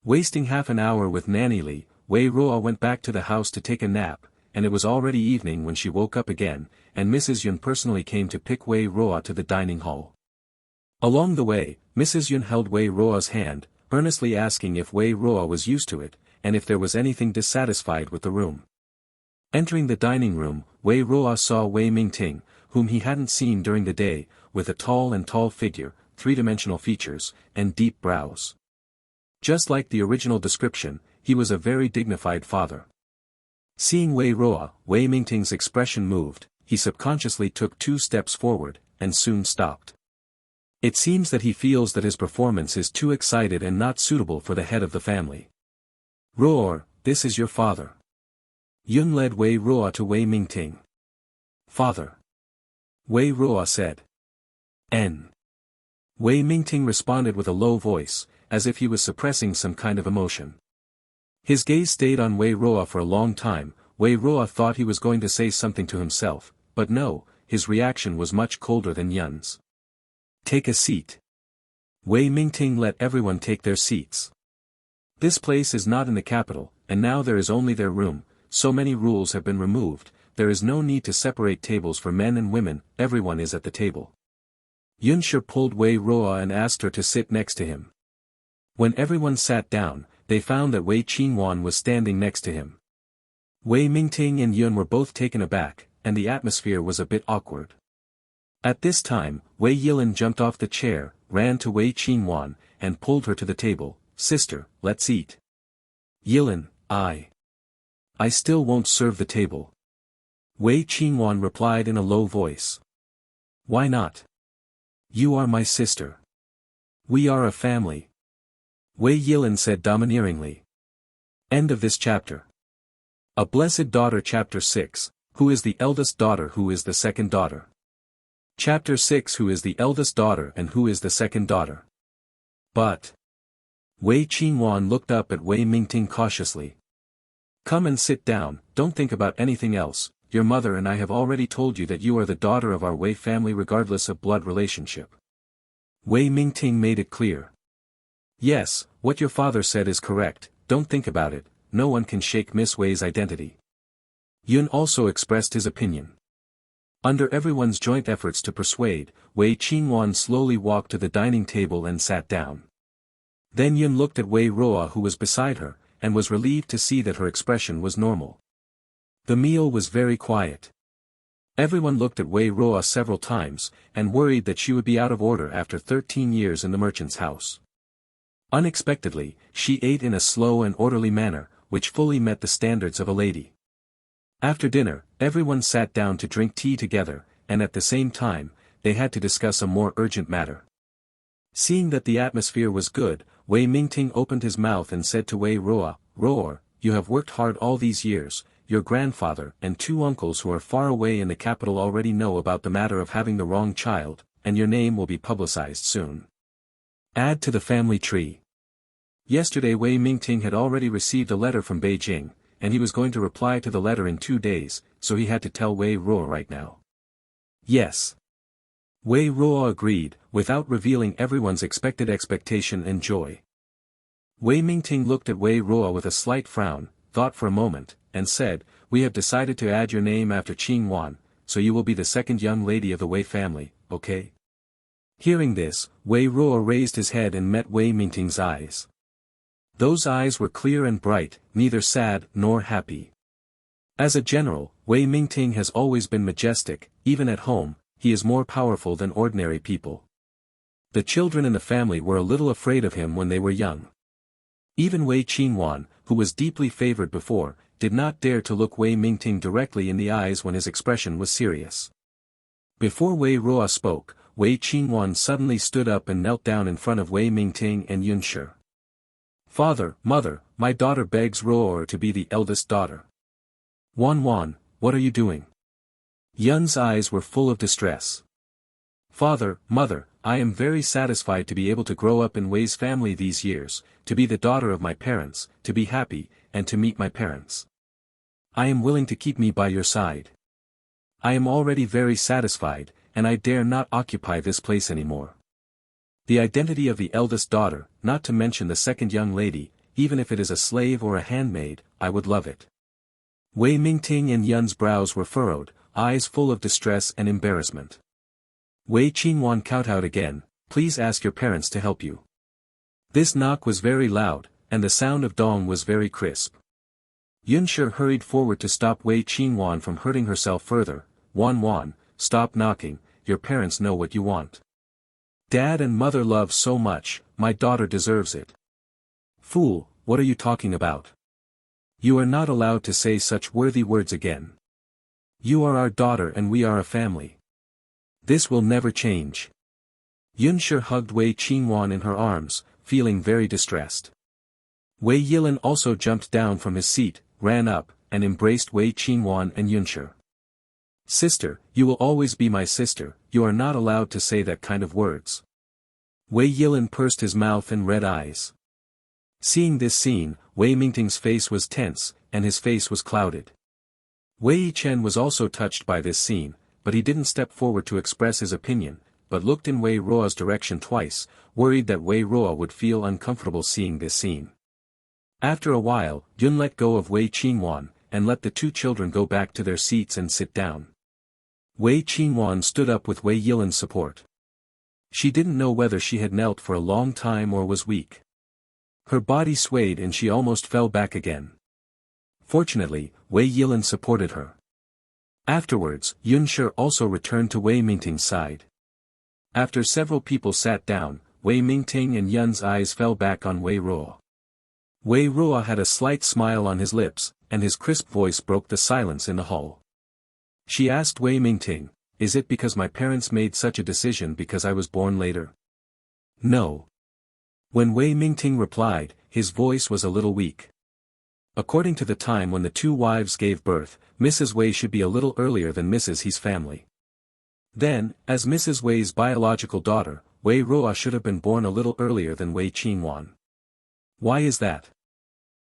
Wasting half an hour with Nanny Li, Wei Ruo went back to the house to take a nap, and it was already evening when she woke up again, and Mrs. Yun personally came to pick Wei Ruo to the dining hall. Along the way, Mrs. Yun held Wei Ruo's hand, earnestly asking if Wei Ruo was used to it, and if there was anything dissatisfied with the room. Entering the dining room, Wei Ruo saw Wei Mingting, whom he hadn't seen during the day, with a tall figure, three-dimensional features, and deep brows. Just like the original description, he was a very dignified father. Seeing Wei Ruo, Wei Mingting's expression moved, he subconsciously took 2 steps forward, and soon stopped. It seems that he feels that his performance is too excited and not suitable for the head of the family. Ruo, this is your father. Yun led Wei Ruo to Wei Mingting. Father. Wei Ruo said. N. Wei Mingting responded with a low voice, as if he was suppressing some kind of emotion. His gaze stayed on Wei Ruo for a long time. Wei Ruo thought he was going to say something to himself, but no, his reaction was much colder than Yun's. Take a seat. Wei Mingting let everyone take their seats. This place is not in the capital, and now there is only their room, so many rules have been removed, there is no need to separate tables for men and women, everyone is at the table. Yunshi pulled Wei Ruo and asked her to sit next to him. When everyone sat down, they found that Wei Qingwan was standing next to him. Wei Mingting and Yun were both taken aback, and the atmosphere was a bit awkward. At this time, Wei Yilin jumped off the chair, ran to Wei Qingwan, and pulled her to the table. Sister, let's eat. Yilin, I still won't serve the table. Wei Qingwan replied in a low voice. Why not? You are my sister. We are a family. Wei Yilin said domineeringly. End of this chapter. A Blessed Daughter. Chapter 6, Who is the eldest daughter? Who is the second daughter? Chapter 6, Who is the eldest daughter and who is the second daughter? But. Wei Qingwan looked up at Wei Mingting cautiously. Come and sit down, don't think about anything else, your mother and I have already told you that you are the daughter of our Wei family regardless of blood relationship. Wei Mingting made it clear. Yes, what your father said is correct, don't think about it, no one can shake Miss Wei's identity. Yun also expressed his opinion. Under everyone's joint efforts to persuade, Wei Qingwan slowly walked to the dining table and sat down. Then Yun looked at Wei Ruo who was beside her, and was relieved to see that her expression was normal. The meal was very quiet. Everyone looked at Wei Ruo several times, and worried that she would be out of order after 13 years in the merchant's house. Unexpectedly, she ate in a slow and orderly manner, which fully met the standards of a lady. After dinner, everyone sat down to drink tea together, and at the same time, they had to discuss a more urgent matter. Seeing that the atmosphere was good, Wei Mingting opened his mouth and said to Wei Ruo, "Ruo, you have worked hard all these years. Your grandfather and 2 uncles who are far away in the capital already know about the matter of having the wrong child, and your name will be publicized soon. Add to the family tree." Yesterday Wei Mingting had already received a letter from Beijing, and he was going to reply to the letter in 2 days, so he had to tell Wei Ruo right now. Yes. Wei Ruo agreed, without revealing everyone's expected expectation and joy. Wei Mingting looked at Wei Ruo with a slight frown, thought for a moment, and said, "We have decided to add your name after Qingwan, so you will be the second young lady of the Wei family, okay?" Hearing this, Wei Ruo raised his head and met Wei Mingting's eyes. Those eyes were clear and bright, neither sad nor happy. As a general, Wei Mingting has always been majestic. Even at home, he is more powerful than ordinary people. The children in the family were a little afraid of him when they were young. Even Wei Qingwan, who was deeply favored before, did not dare to look Wei Mingting directly in the eyes when his expression was serious. Before Wei Ruo spoke, Wei Qingwan suddenly stood up and knelt down in front of Wei Mingting and Yunshi. "Father, mother, my daughter begs Ruo to be the eldest daughter." "Wan, what are you doing?" Yun's eyes were full of distress. "Father, mother, I am very satisfied to be able to grow up in Wei's family these years, to be the daughter of my parents, to be happy, and to meet my parents. I am willing to keep me by your side. I am already very satisfied, and I dare not occupy this place anymore. The identity of the eldest daughter, not to mention the second young lady, even if it is a slave or a handmaid, I would love it." Wei Mingting and Yun's brows were furrowed, eyes full of distress and embarrassment. Wei Qingwan kowtowed again, "Please ask your parents to help you." This knock was very loud, and the sound of dong was very crisp. Yunshi hurried forward to stop Wei Qingwan from hurting herself further. Wan, stop knocking, your parents know what you want. Dad and mother love so much, my daughter deserves it. Fool, what are you talking about? You are not allowed to say such worthy words again. You are our daughter and we are a family. This will never change. Yunshi hugged Wei Qingwan in her arms, feeling very distressed. Wei Yilin also jumped down from his seat, ran up, and embraced Wei Qingwan and Yunshi. "Sister, you will always be my sister, you are not allowed to say that kind of words." Wei Yilin pursed his mouth and red eyes. Seeing this scene, Wei Mingting's face was tense, and his face was clouded. Wei Yichen was also touched by this scene, but he didn't step forward to express his opinion, but looked in Wei Ruo's direction twice, worried that Wei Ruo would feel uncomfortable seeing this scene. After a while, Yun let go of Wei Qingwan, and let the 2 children go back to their seats and sit down. Wei Qingwan stood up with Wei Yilin's support. She didn't know whether she had knelt for a long time or was weak. Her body swayed and she almost fell back again. Fortunately, Wei Yilin supported her. Afterwards, Yunshi also returned to Wei Mingting's side. After several people sat down, Wei Mingting and Yun's eyes fell back on Wei Ruo. Wei Ruo had a slight smile on his lips, and his crisp voice broke the silence in the hall. She asked Wei Mingting, "Is it because my parents made such a decision because I was born later?" "No." When Wei Mingting replied, his voice was a little weak. According to the time when the 2 wives gave birth, Mrs. Wei should be a little earlier than Mrs. He's family. Then, as Mrs. Wei's biological daughter, Wei Ruo should have been born a little earlier than Wei Qingwan. Why is that?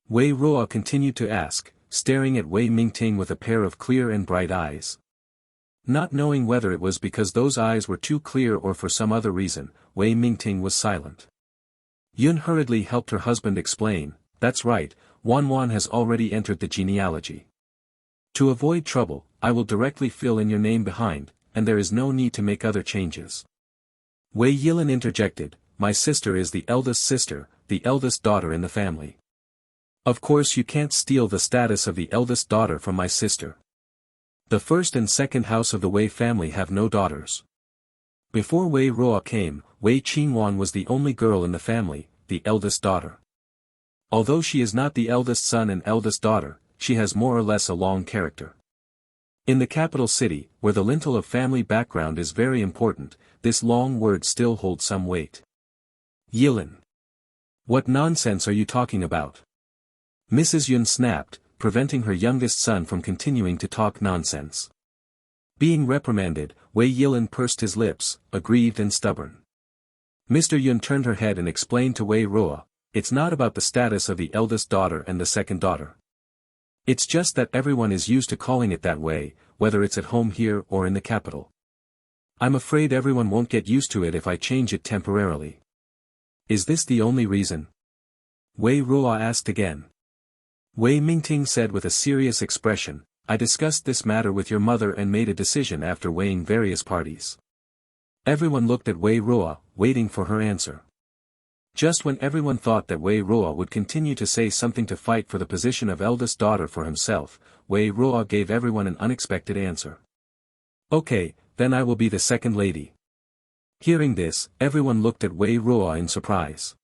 Wei Ruo continued to ask, staring at Wei Mingting with a pair of clear and bright eyes. Not knowing whether it was because those eyes were too clear or for some other reason, Wei Mingting was silent. Yun hurriedly helped her husband explain, "That's right, Wan has already entered the genealogy. To avoid trouble, I will directly fill in your name behind, and there is no need to make other changes. Wei Yilin interjected, my sister is the eldest daughter in the family. Of course you can't steal the status of the eldest daughter from my sister. The first and second house of the Wei family have no daughters. Before Wei Ruo came, Wei Qingwan was the only girl in the family, the eldest daughter. Although she is not the eldest son and eldest daughter, she has more or less a long character. In the capital city, where the lintel of family background is very important, this long word still holds some weight. Yilin. What nonsense are you talking about? Mrs. Yun snapped, preventing her youngest son from continuing to talk nonsense. Being reprimanded, Wei Yilin pursed his lips, aggrieved and stubborn. Mr. Yun turned her head and explained to Wei Ruo, it's not about the status of the eldest daughter and the second daughter. It's just that everyone is used to calling it that way, whether it's at home here or in the capital. I'm afraid everyone won't get used to it if I change it temporarily. Is this the only reason? Wei Ruo asked again. Wei Mingting said with a serious expression, I discussed this matter with your mother and made a decision after weighing various parties. Everyone looked at Wei Ruo, waiting for her answer. Just when everyone thought that Wei Ruo would continue to say something to fight for the position of eldest daughter for himself, Wei Ruo gave everyone an unexpected answer. Okay, then I will be the second lady. Hearing this, everyone looked at Wei Ruo in surprise.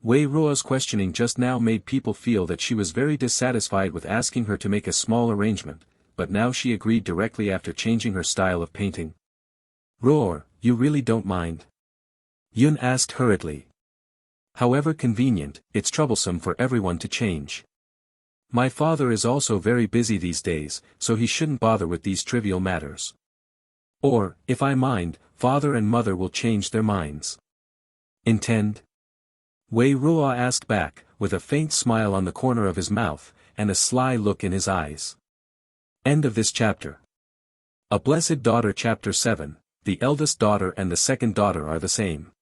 Wei Ruo's questioning just now made people feel that she was very dissatisfied with asking her to make a small arrangement, but now she agreed directly after changing her style of painting. Ruo, you really don't mind? Yun asked hurriedly. However convenient, it's troublesome for everyone to change. My father is also very busy these days, so he shouldn't bother with these trivial matters. Or, if I mind, father and mother will change their minds. Intend? Wei Ruo asked back, with a faint smile on the corner of his mouth, and a sly look in his eyes. End of this chapter. A Blessed Daughter. Chapter 7, The eldest daughter and the second daughter are the same.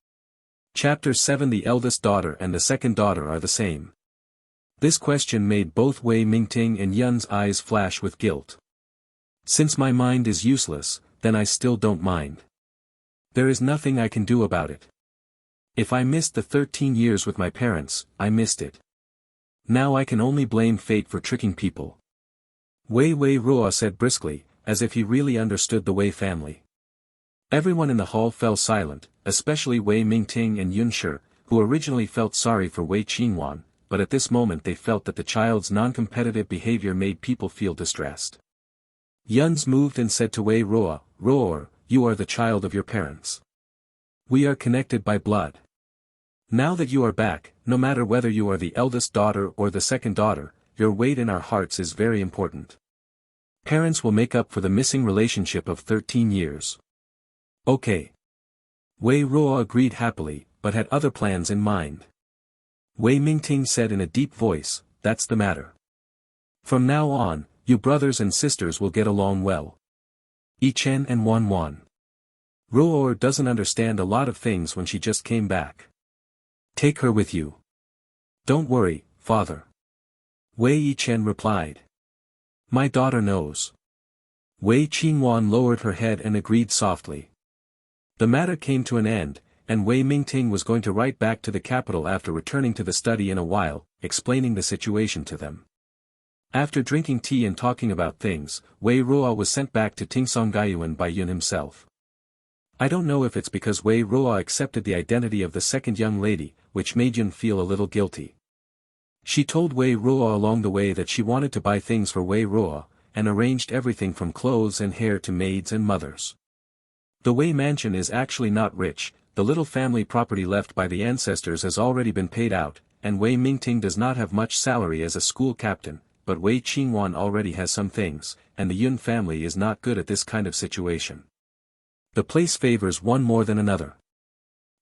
Chapter 7. The eldest daughter and the second daughter are the same. This question made both Wei Mingting and Yun's eyes flash with guilt. Since my mind is useless, then I still don't mind. There is nothing I can do about it. If I missed the 13 years with my parents, I missed it. Now I can only blame fate for tricking people. Wei Ruo said briskly, as if he really understood the Wei family. Everyone in the hall fell silent, especially Wei Mingting and Yun Shi, who originally felt sorry for Wei Qingwan, but at this moment they felt that the child's non-competitive behavior made people feel distressed. Yun's moved and said to Wei Ruo, Ruo, you are the child of your parents. We are connected by blood. Now that you are back, no matter whether you are the eldest daughter or the second daughter, your weight in our hearts is very important. Parents will make up for the missing relationship of 13 years. Okay. Wei Ruo agreed happily, but had other plans in mind. Wei Mingting said in a deep voice, that's the matter. From now on, you brothers and sisters will get along well. Yi Chen and Wan Wan. Ruo doesn't understand a lot of things when she just came back. Take her with you. Don't worry, father. Wei Yi Chen replied. My daughter knows. Wei Qingwan lowered her head and agreed softly. The matter came to an end, and Wei Mingting was going to write back to the capital after returning to the study in a while, explaining the situation to them. After drinking tea and talking about things, Wei Ruo was sent back to Tingsongyuan by Yun himself. I don't know if it's because Wei Ruo accepted the identity of the second young lady, which made Yun feel a little guilty. She told Wei Ruo along the way that she wanted to buy things for Wei Ruo, and arranged everything from clothes and hair to maids and mothers. The Wei mansion is actually not rich, the little family property left by the ancestors has already been paid out, and Wei Mingting does not have much salary as a school captain, but Wei Qingwan already has some things, and the Yun family is not good at this kind of situation. The place favors one more than another.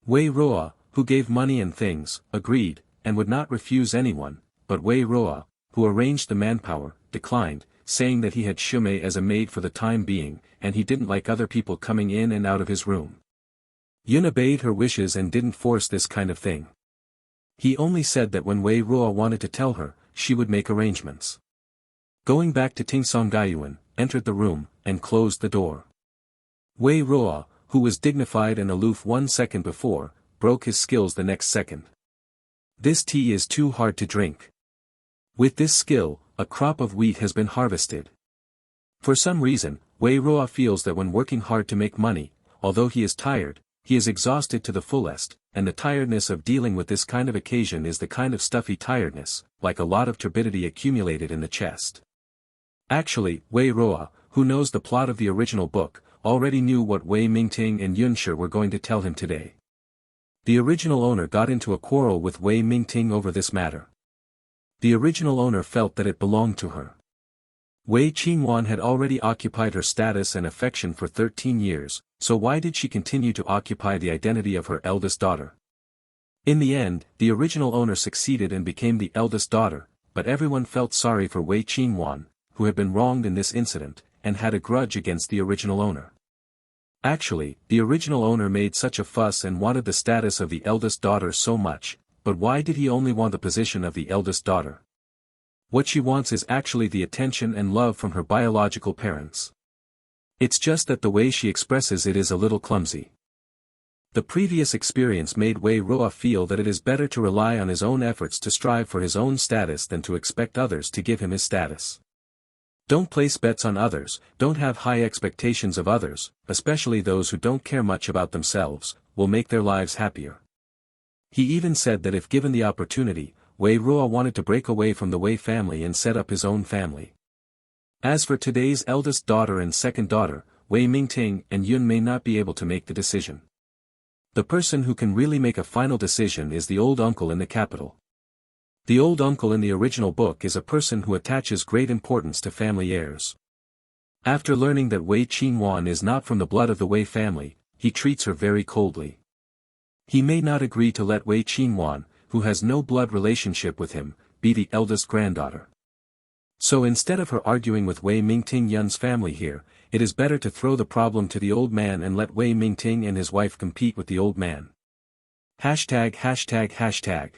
Wei Ruo, who gave money and things, agreed, and would not refuse anyone, but Wei Ruo, who arranged the manpower, declined, saying that he had Shumei as a maid for the time being, and he didn't like other people coming in and out of his room. Yun obeyed her wishes and didn't force this kind of thing. He only said that when Wei Ruo wanted to tell her, she would make arrangements. Going back to Ting Songyuan, entered the room, and closed the door. Wei Ruo, who was dignified and aloof 1 second before, broke his skills the next second. This tea is too hard to drink. With this skill, a crop of wheat has been harvested. For some reason, Wei Ruo feels that when working hard to make money, although he is tired, he is exhausted to the fullest, and the tiredness of dealing with this kind of occasion is the kind of stuffy tiredness, like a lot of turbidity accumulated in the chest. Actually, Wei Ruo, who knows the plot of the original book, already knew what Wei Mingting and Yunshi were going to tell him today. The original owner got into a quarrel with Wei Mingting over this matter. The original owner felt that it belonged to her. Wei Qingwan had already occupied her status and affection for 13 years, so why did she continue to occupy the identity of her eldest daughter? In the end, the original owner succeeded and became the eldest daughter, but everyone felt sorry for Wei Qingwan, who had been wronged in this incident, and had a grudge against the original owner. Actually, the original owner made such a fuss and wanted the status of the eldest daughter so much, but why did he only want the position of the eldest daughter? What she wants is actually the attention and love from her biological parents. It's just that the way she expresses it is a little clumsy. The previous experience made Wei Ruo feel that it is better to rely on his own efforts to strive for his own status than to expect others to give him his status. Don't place bets on others, don't have high expectations of others, especially those who don't care much about themselves, will make their lives happier. He even said that if given the opportunity, Wei Ruo wanted to break away from the Wei family and set up his own family. As for today's eldest daughter and second daughter, Wei Mingting and Yun may not be able to make the decision. The person who can really make a final decision is the old uncle in the capital. The old uncle in the original book is a person who attaches great importance to family heirs. After learning that Wei Qingwan is not from the blood of the Wei family, he treats her very coldly. He may not agree to let Wei Qingwan, who has no blood relationship with him, be the eldest granddaughter. So instead of her arguing with Wei Mingting Yun's family here, it is better to throw the problem to the old man and let Wei Mingting and his wife compete with the old man. ####.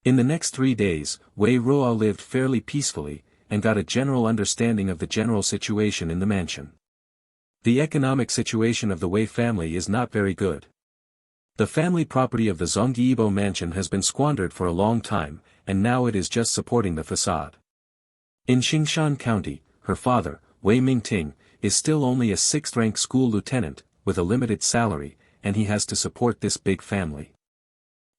In the next 3 days, Wei Ruo lived fairly peacefully, and got a general understanding of the general situation in the mansion. The economic situation of the Wei family is not very good. The family property of the Zongyibo mansion has been squandered for a long time, and now it is just supporting the facade. In Xingshan County, her father, Wei Mingting, is still only a 6th-rank school lieutenant, with a limited salary, and he has to support this big family.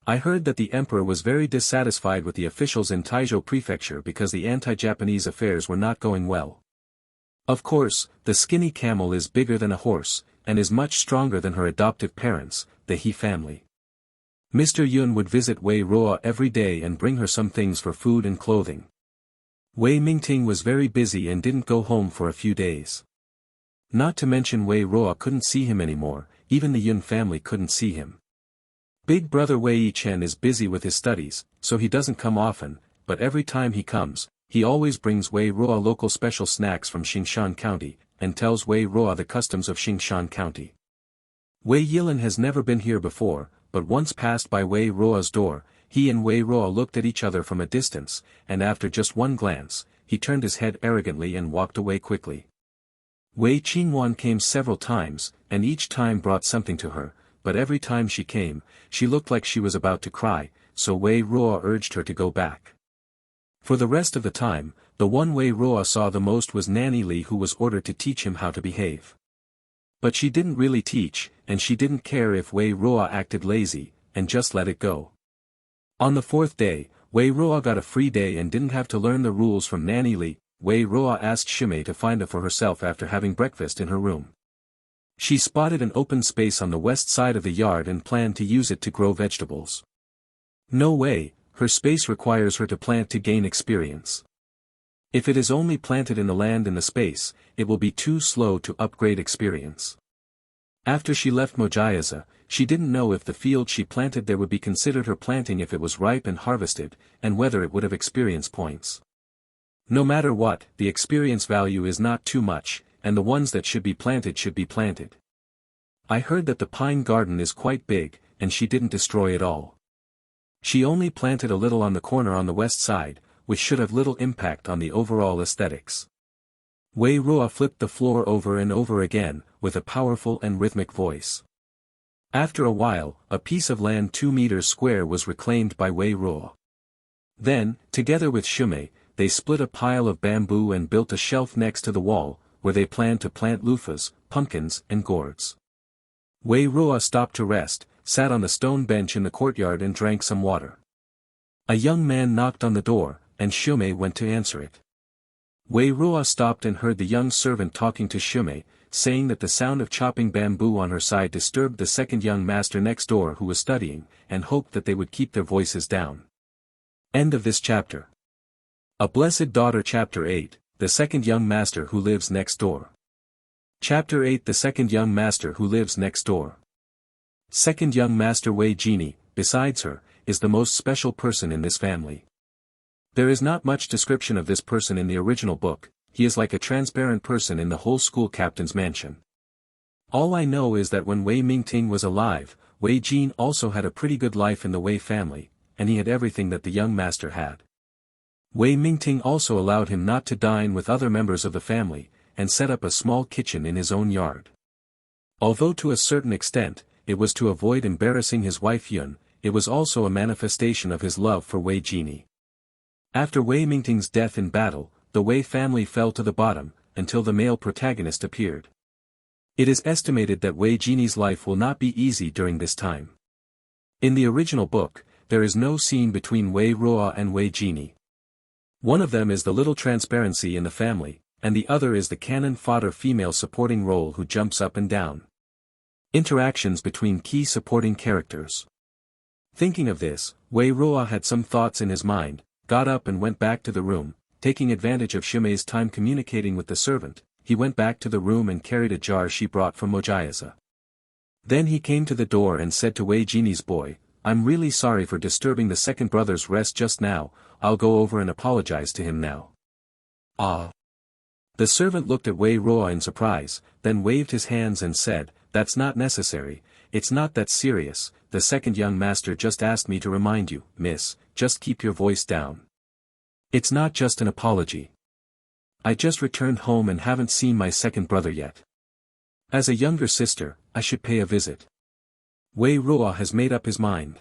I heard that the emperor was very dissatisfied with the officials in Taizhou Prefecture because the anti-Japanese affairs were not going well. Of course, the skinny camel is bigger than a horse, and is much stronger than her adoptive parents, the He family. Mr. Yun would visit Wei Ruo every day and bring her some things for food and clothing. Wei Mingting was very busy and didn't go home for a few days. Not to mention Wei Ruo couldn't see him anymore, even the Yun family couldn't see him. Big brother Wei Yichen is busy with his studies, so he doesn't come often, but every time he comes, he always brings Wei Ruo local special snacks from Xingshan County, and tells Wei Ruo the customs of Xingshan County. Wei Yilin has never been here before, but once passed by Wei Ruo's door, he and Wei Ruo looked at each other from a distance, and after just one glance, he turned his head arrogantly and walked away quickly. Wei Qingwan came several times, and each time brought something to her, but every time she came, she looked like she was about to cry, so Wei Ruo urged her to go back. For the rest of the time, the one Wei Ruo saw the most was Nanny Li, who was ordered to teach him how to behave. But she didn't really teach, and she didn't care if Wei Ruo acted lazy, and just let it go. On the 4th day, Wei Ruo got a free day and didn't have to learn the rules from Nanny Li. Wei Ruo asked Shimei to find it for herself after having breakfast in her room. She spotted an open space on the west side of the yard and planned to use it to grow vegetables. No way, her space requires her to plant to gain experience. If it is only planted in the land in the space, it will be too slow to upgrade experience. After she left Mojiaza, she didn't know if the field she planted there would be considered her planting if it was ripe and harvested, and whether it would have experience points. No matter what, the experience value is not too much, and the ones that should be planted should be planted. I heard that the pine garden is quite big, and she didn't destroy it all. She only planted a little on the corner on the west side, which should have little impact on the overall aesthetics. Wei Ruo flipped the floor over and over again, with a powerful and rhythmic voice. After a while, a piece of land 2 meters square was reclaimed by Wei Ruo. Then, together with Shumei, they split a pile of bamboo and built a shelf next to the wall, where they planned to plant loofahs, pumpkins, and gourds. Wei Ruo stopped to rest, sat on the stone bench in the courtyard and drank some water. A young man knocked on the door, and Shumei went to answer it. Wei Ruo stopped and heard the young servant talking to Shumei, saying that the sound of chopping bamboo on her side disturbed the second young master next door who was studying, and hoped that they would keep their voices down. End of this chapter. A Blessed Daughter. Chapter 8, The Second Young Master Who Lives Next Door. Chapter 8, The Second Young Master Who Lives Next Door. Second young master Wei Jini, besides her, is the most special person in this family. There is not much description of this person in the original book. He is like a transparent person in the whole school captain's mansion. All I know is that when Wei Mingting was alive, Wei Jin also had a pretty good life in the Wei family, and he had everything that the young master had. Wei Mingting also allowed him not to dine with other members of the family, and set up a small kitchen in his own yard. Although to a certain extent, it was to avoid embarrassing his wife Yun, it was also a manifestation of his love for Wei Jini. After Wei Mingting's death in battle, the Wei family fell to the bottom, until the male protagonist appeared. It is estimated that Wei Jini's life will not be easy during this time. In the original book, there is no scene between Wei Ruo and Wei Jini. One of them is the little transparency in the family, and the other is the cannon fodder female supporting role who jumps up and down. Interactions between key supporting characters. Thinking of this, Wei Ruo had some thoughts in his mind, got up and went back to the room. Taking advantage of Shumei's time communicating with the servant, he went back to the room and carried a jar she brought from Mojiaza. Then he came to the door and said to Wei Jini's boy, "I'm really sorry for disturbing the second brother's rest just now, I'll go over and apologize to him now." Ah. The servant looked at Wei Ruo in surprise, then waved his hands and said, "That's not necessary, it's not that serious, the second young master just asked me to remind you, miss, just keep your voice down. It's not just an apology. I just returned home and haven't seen my second brother yet. As a younger sister, I should pay a visit." Wei Ruo has made up his mind.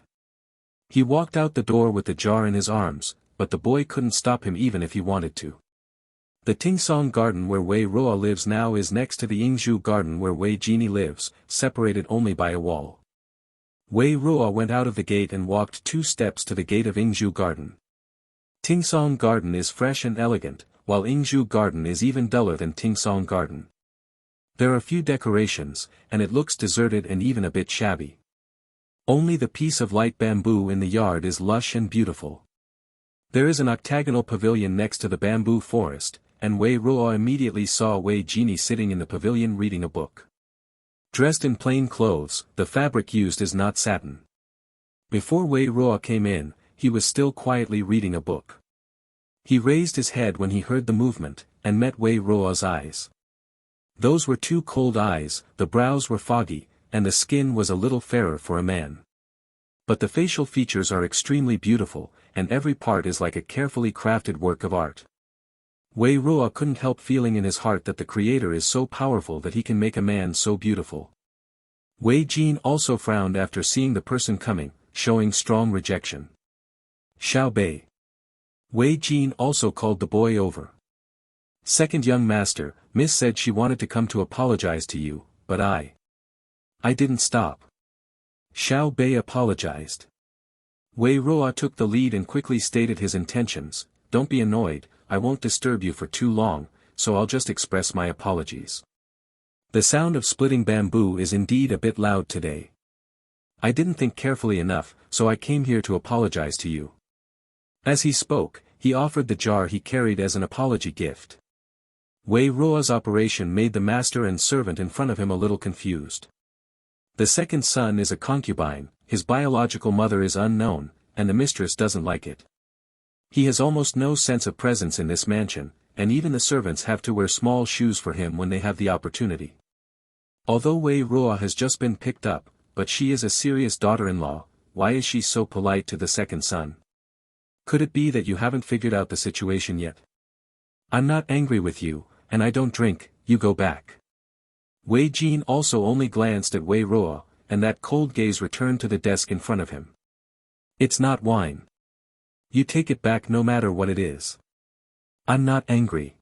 He walked out the door with the jar in his arms, but the boy couldn't stop him even if he wanted to. The Tingsong garden where Wei Ruo lives now is next to the Yingzhu garden where Wei Jini lives, separated only by a wall. Wei Ruo went out of the gate and walked 2 steps to the gate of Yingzhu garden. Tingsong garden is fresh and elegant, while Yingzhu garden is even duller than Tingsong garden. There are few decorations, and it looks deserted and even a bit shabby. Only the piece of light bamboo in the yard is lush and beautiful. There is an octagonal pavilion next to the bamboo forest, and Wei Ruo immediately saw Wei Jini sitting in the pavilion reading a book. Dressed in plain clothes, the fabric used is not satin. Before Wei Ruo came in, he was still quietly reading a book. He raised his head when he heard the movement, and met Wei Ruo's eyes. Those were 2 cold eyes, the brows were foggy, and the skin was a little fairer for a man. But the facial features are extremely beautiful, and every part is like a carefully crafted work of art. Wei Ruo couldn't help feeling in his heart that the Creator is so powerful that he can make a man so beautiful. Wei Jin also frowned after seeing the person coming, showing strong rejection. "Xiao Bei." Wei Jin also called the boy over. "Second young master, Miss said she wanted to come to apologize to you, but I didn't stop." Xiao Bei apologized. Wei Ruo took the lead and quickly stated his intentions. "Don't be annoyed, I won't disturb you for too long, so I'll just express my apologies. The sound of splitting bamboo is indeed a bit loud today. I didn't think carefully enough, so I came here to apologize to you." As he spoke, he offered the jar he carried as an apology gift. Wei Ruo's operation made the master and servant in front of him a little confused. The second son is a concubine, his biological mother is unknown, and the mistress doesn't like it. He has almost no sense of presence in this mansion, and even the servants have to wear small shoes for him when they have the opportunity. Although Wei Ruo has just been picked up, but she is a serious daughter-in-law, why is she so polite to the second son? Could it be that you haven't figured out the situation yet? I'm not angry with you, and I don't drink, you go back. Wei Jin also only glanced at Wei Ruo, and that cold gaze returned to the desk in front of him. It's not wine. You take it back no matter what it is. I'm not angry.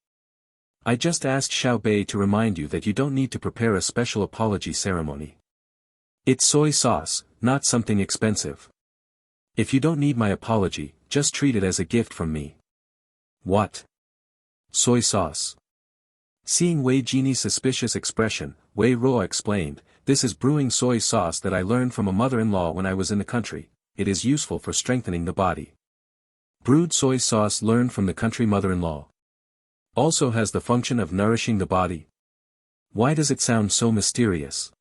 I just asked Xiao Bei to remind you that you don't need to prepare a special apology ceremony. It's soy sauce, not something expensive. If you don't need my apology, just treat it as a gift from me. What? Soy sauce. Seeing Wei Jin's suspicious expression, Wei Ruo explained, this is brewing soy sauce that I learned from a mother-in-law when I was in the country. It is useful for strengthening the body. Brewed soy sauce learned from the country mother-in-law. Also has the function of nourishing the body. Why does it sound so mysterious?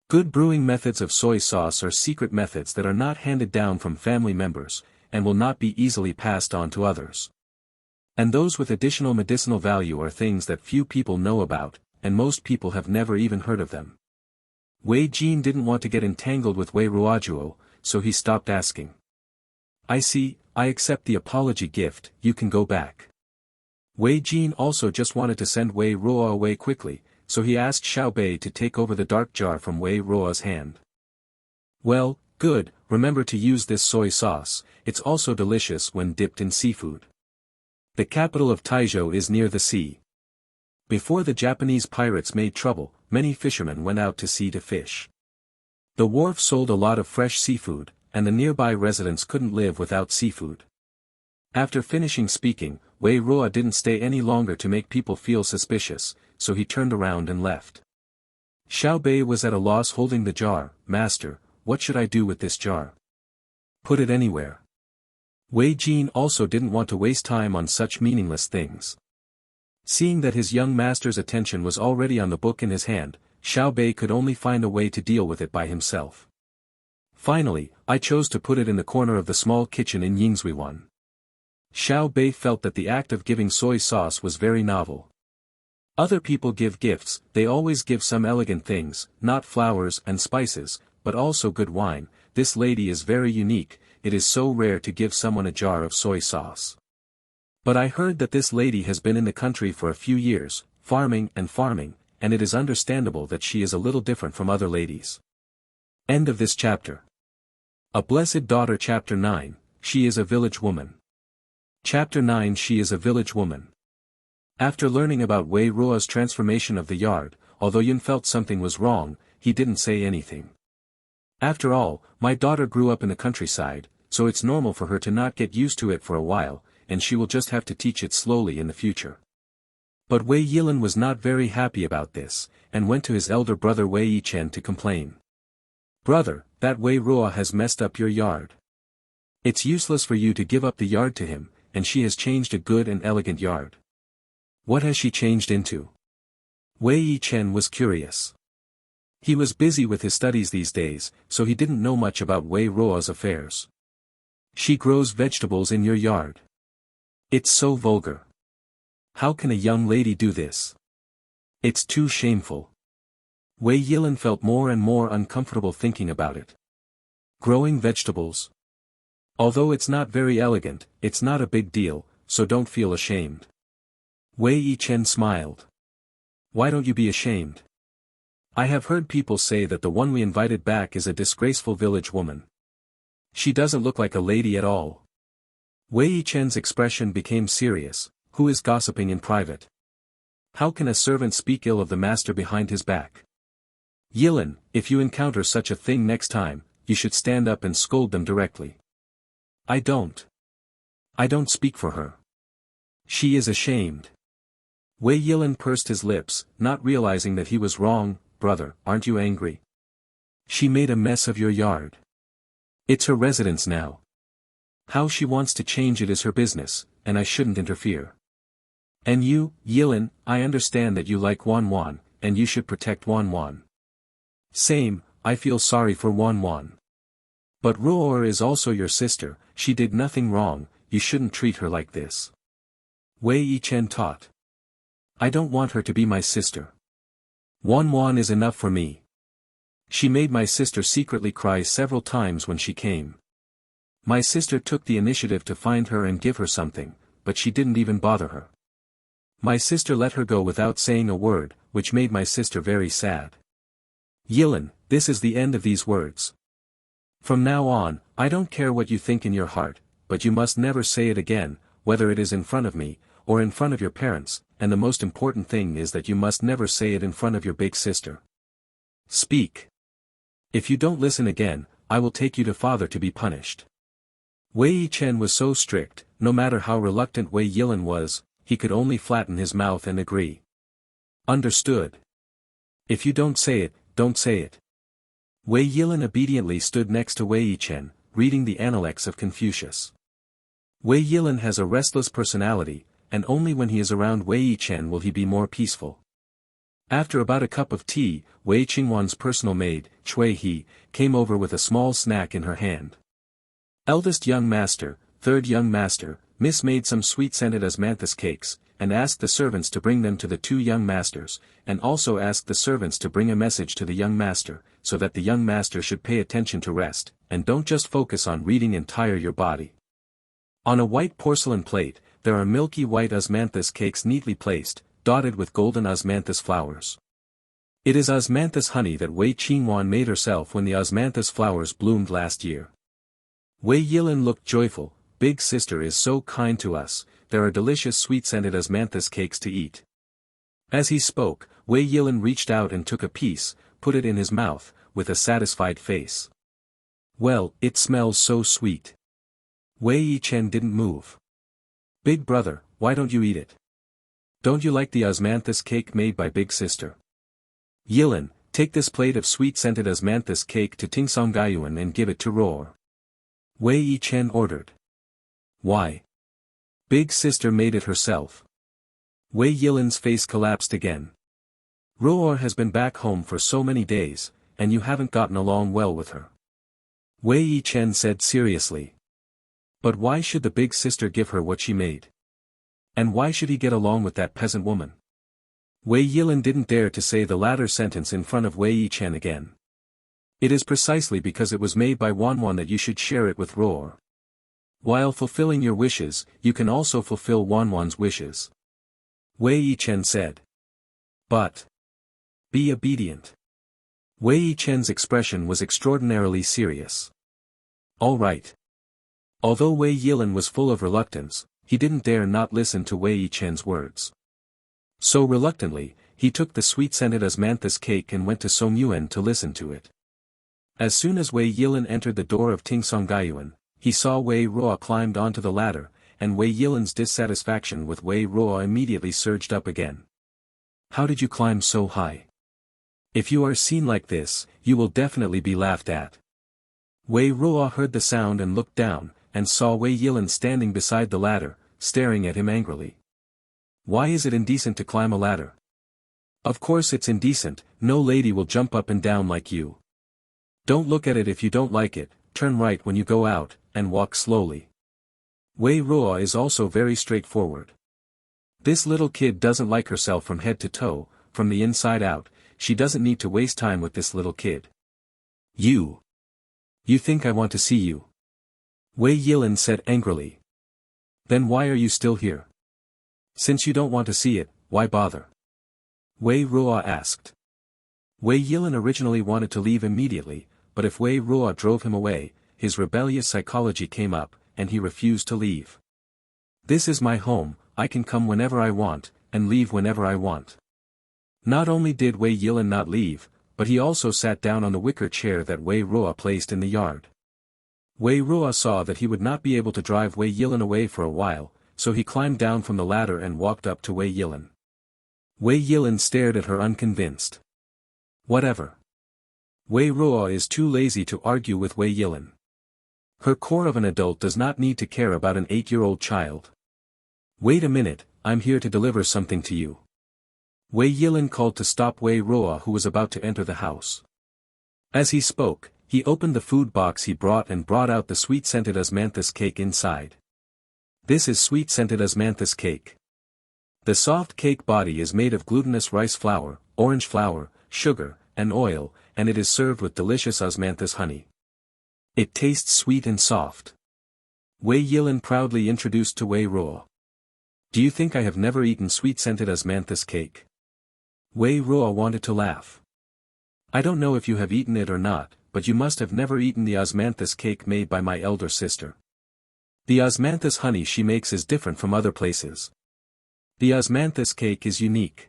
Good brewing methods of soy sauce are secret methods that are not handed down from family members, and will not be easily passed on to others. And those with additional medicinal value are things that few people know about, and most people have never even heard of them. Wei Jin didn't want to get entangled with Wei Ruojuo, so he stopped asking. I see, I accept the apology gift, you can go back. Wei Jin also just wanted to send Wei Ruo away quickly, so he asked Xiao Bei to take over the dark jar from Wei Ruo's hand. Well, good, remember to use this soy sauce, it's also delicious when dipped in seafood. The capital of Taizhou is near the sea. Before the Japanese pirates made trouble, many fishermen went out to sea to fish. The wharf sold a lot of fresh seafood, and the nearby residents couldn't live without seafood. After finishing speaking, Wei Ruo didn't stay any longer to make people feel suspicious, so he turned around and left. Xiao Bei was at a loss holding the jar. Master, what should I do with this jar? Put it anywhere. Wei Jin also didn't want to waste time on such meaningless things. Seeing that his young master's attention was already on the book in his hand, Xiao Bei could only find a way to deal with it by himself. Finally, I chose to put it in the corner of the small kitchen in Yingzhuiwan. Xiao Bei felt that the act of giving soy sauce was very novel. Other people give gifts, they always give some elegant things, not flowers and spices, but also good wine. This lady is very unique, it is so rare to give someone a jar of soy sauce. But I heard that this lady has been in the country for a few years, farming, and it is understandable that she is a little different from other ladies. End of this chapter. A Blessed Daughter. Chapter 9, She is a Village Woman. Chapter 9, She is a Village Woman. After learning about Wei Ruo's transformation of the yard, although Yun felt something was wrong, he didn't say anything. After all, my daughter grew up in the countryside, so it's normal for her to not get used to it for a while, and she will just have to teach it slowly in the future. But Wei Yilin was not very happy about this, and went to his elder brother Wei Yichen to complain. Brother, that Wei Ruo has messed up your yard. It's useless for you to give up the yard to him, and she has changed a good and elegant yard. What has she changed into? Wei Yichen was curious. He was busy with his studies these days, so he didn't know much about Wei Ruo's affairs. She grows vegetables in your yard. It's so vulgar. How can a young lady do this? It's too shameful. Wei Yilin felt more and more uncomfortable thinking about it. Growing vegetables. Although it's not very elegant, it's not a big deal, so don't feel ashamed. Wei Yichen smiled. Why don't you be ashamed? I have heard people say that the one we invited back is a disgraceful village woman. She doesn't look like a lady at all. Wei Yichen's expression became serious. Who is gossiping in private? How can a servant speak ill of the master behind his back? Yilin, if you encounter such a thing next time, you should stand up and scold them directly. I don't speak for her. She is ashamed. Wei Yilin pursed his lips, not realizing that he was wrong. Brother, aren't you angry? She made a mess of your yard. It's her residence now. How she wants to change it is her business, and I shouldn't interfere. And you, Yilin, I understand that you like Wan Wan, and you should protect Wan Wan. Same, I feel sorry for Wan Wan. But Ruor is also your sister, she did nothing wrong, you shouldn't treat her like this. Wei Yichen taught. I don't want her to be my sister. Wan Wan is enough for me. She made my sister secretly cry several times when she came. My sister took the initiative to find her and give her something, but she didn't even bother her. My sister let her go without saying a word, which made my sister very sad. Yilin, this is the end of these words. From now on, I don't care what you think in your heart, but you must never say it again, whether it is in front of me, or in front of your parents, and the most important thing is that you must never say it in front of your big sister. Speak. If you don't listen again, I will take you to father to be punished. Wei Yichen was so strict, no matter how reluctant Wei Yilin was, he could only flatten his mouth and agree. Understood. If you don't say it, don't say it. Wei Yilin obediently stood next to Wei Yichen, reading the Analects of Confucius. Wei Yilin has a restless personality, and only when he is around Wei Yichen will he be more peaceful. After about a cup of tea, Wei Qingwan's personal maid, Chui He, came over with a small snack in her hand. Eldest young master, third young master, Miss made some sweet-scented osmanthus cakes, and asked the servants to bring them to the two young masters, and also asked the servants to bring a message to the young master, so that the young master should pay attention to rest, and don't just focus on reading and tire your body. On a white porcelain plate, there are milky white osmanthus cakes neatly placed, dotted with golden osmanthus flowers. It is osmanthus honey that Wei Qingwan made herself when the osmanthus flowers bloomed last year. Wei Yilin looked joyful. Big sister is so kind to us, there are delicious sweet-scented osmanthus cakes to eat. As he spoke, Wei Yilin reached out and took a piece, put it in his mouth, with a satisfied face. Well, it smells so sweet. Wei Yichen didn't move. Big brother, why don't you eat it? Don't you like the osmanthus cake made by big sister? Yilin, take this plate of sweet-scented osmanthus cake to Tingsongyuan and give it to Roar. Wei Yichen ordered. Why? Big sister made it herself. Wei Yilin's face collapsed again. Roar has been back home for so many days, and you haven't gotten along well with her. Wei Yichen said seriously. But why should the big sister give her what she made? And why should he get along with that peasant woman? Wei Yilin didn't dare to say the latter sentence in front of Wei Yichen again. It is precisely because it was made by Wanwan that you should share it with Roar. While fulfilling your wishes, you can also fulfill Wanwan's wishes. Wei Yichen said. But. Be obedient. Wei Yichen's expression was extraordinarily serious. All right. Although Wei Yilin was full of reluctance, he didn't dare not listen to Wei Yichen's words. So reluctantly, he took the sweet-scented osmanthus cake and went to Songyuan to listen to it. As soon as Wei Yilin entered the door of Tingsongyuan, he saw Wei Ruo climbed onto the ladder, and Wei Yilin's dissatisfaction with Wei Ruo immediately surged up again. How did you climb so high? If you are seen like this, you will definitely be laughed at. Wei Ruo heard the sound and looked down, and saw Wei Yilin standing beside the ladder, staring at him angrily. Why is it indecent to climb a ladder? Of course it's indecent, no lady will jump up and down like you. Don't look at it if you don't like it, turn right when you go out, and walk slowly. Wei Ruo is also very straightforward. This little kid doesn't like herself from head to toe, from the inside out, she doesn't need to waste time with this little kid. You think I want to see you? Wei Yilin said angrily. Then why are you still here? Since you don't want to see it, why bother? Wei Ruo asked. Wei Yilin originally wanted to leave immediately, but if Wei Ruo drove him away, his rebellious psychology came up, and he refused to leave. This is my home, I can come whenever I want, and leave whenever I want. Not only did Wei Yilin not leave, but he also sat down on the wicker chair that Wei Ruo placed in the yard. Wei Ruo saw that he would not be able to drive Wei Yilin away for a while, so he climbed down from the ladder and walked up to Wei Yilin. Wei Yilin stared at her unconvinced. Whatever. Wei Ruo is too lazy to argue with Wei Yilin. Her core of an adult does not need to care about an 8-year-old child. Wait a minute, I'm here to deliver something to you. Wei Yilin called to stop Wei Ruo who was about to enter the house. As he spoke, he opened the food box he brought and brought out the sweet-scented osmanthus cake inside. This is sweet-scented osmanthus cake. The soft cake body is made of glutinous rice flour, orange flour, sugar, and oil, and it is served with delicious osmanthus honey. It tastes sweet and soft. Wei Yilin proudly introduced to Wei Ruo. Do you think I have never eaten sweet-scented osmanthus cake? Wei Ruo wanted to laugh. I don't know if you have eaten it or not, but you must have never eaten the osmanthus cake made by my elder sister. The osmanthus honey she makes is different from other places. The osmanthus cake is unique.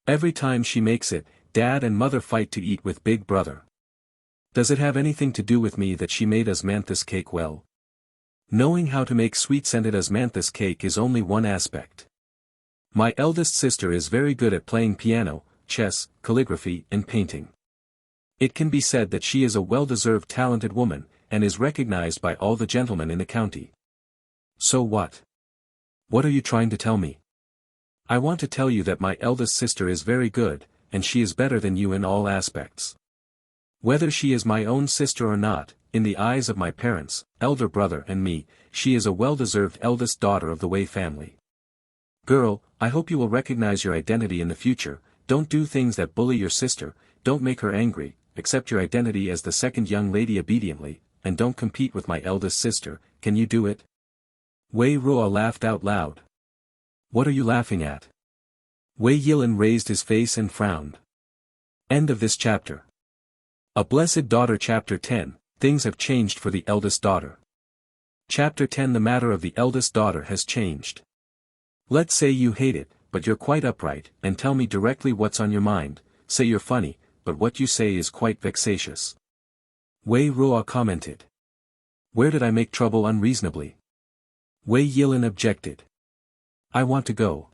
Every time she makes it, Dad and Mother fight to eat with Big Brother. Does it have anything to do with me that she made osmanthus cake well? Knowing how to make sweet-scented osmanthus cake is only one aspect. My eldest sister is very good at playing piano, chess, calligraphy, and painting. It can be said that she is a well-deserved talented woman, and is recognized by all the gentlemen in the county. So what? What are you trying to tell me? I want to tell you that my eldest sister is very good, and she is better than you in all aspects. Whether she is my own sister or not, in the eyes of my parents, elder brother and me, she is a well-deserved eldest daughter of the Wei family. Girl, I hope you will recognize your identity in the future, don't do things that bully your sister, don't make her angry, accept your identity as the second young lady obediently, and don't compete with my eldest sister, can you do it? Wei Ruo laughed out loud. What are you laughing at? Wei Yilin raised his face and frowned. End of this chapter. A Blessed Daughter. Chapter 10, Things have changed for the eldest daughter. Chapter 10. The matter of the eldest daughter has changed. Let's say you hate it, but you're quite upright, and tell me directly what's on your mind. Say you're funny, but what you say is quite vexatious. Wei Ruo commented. Where did I make trouble unreasonably? Wei Yilin objected. I want to go.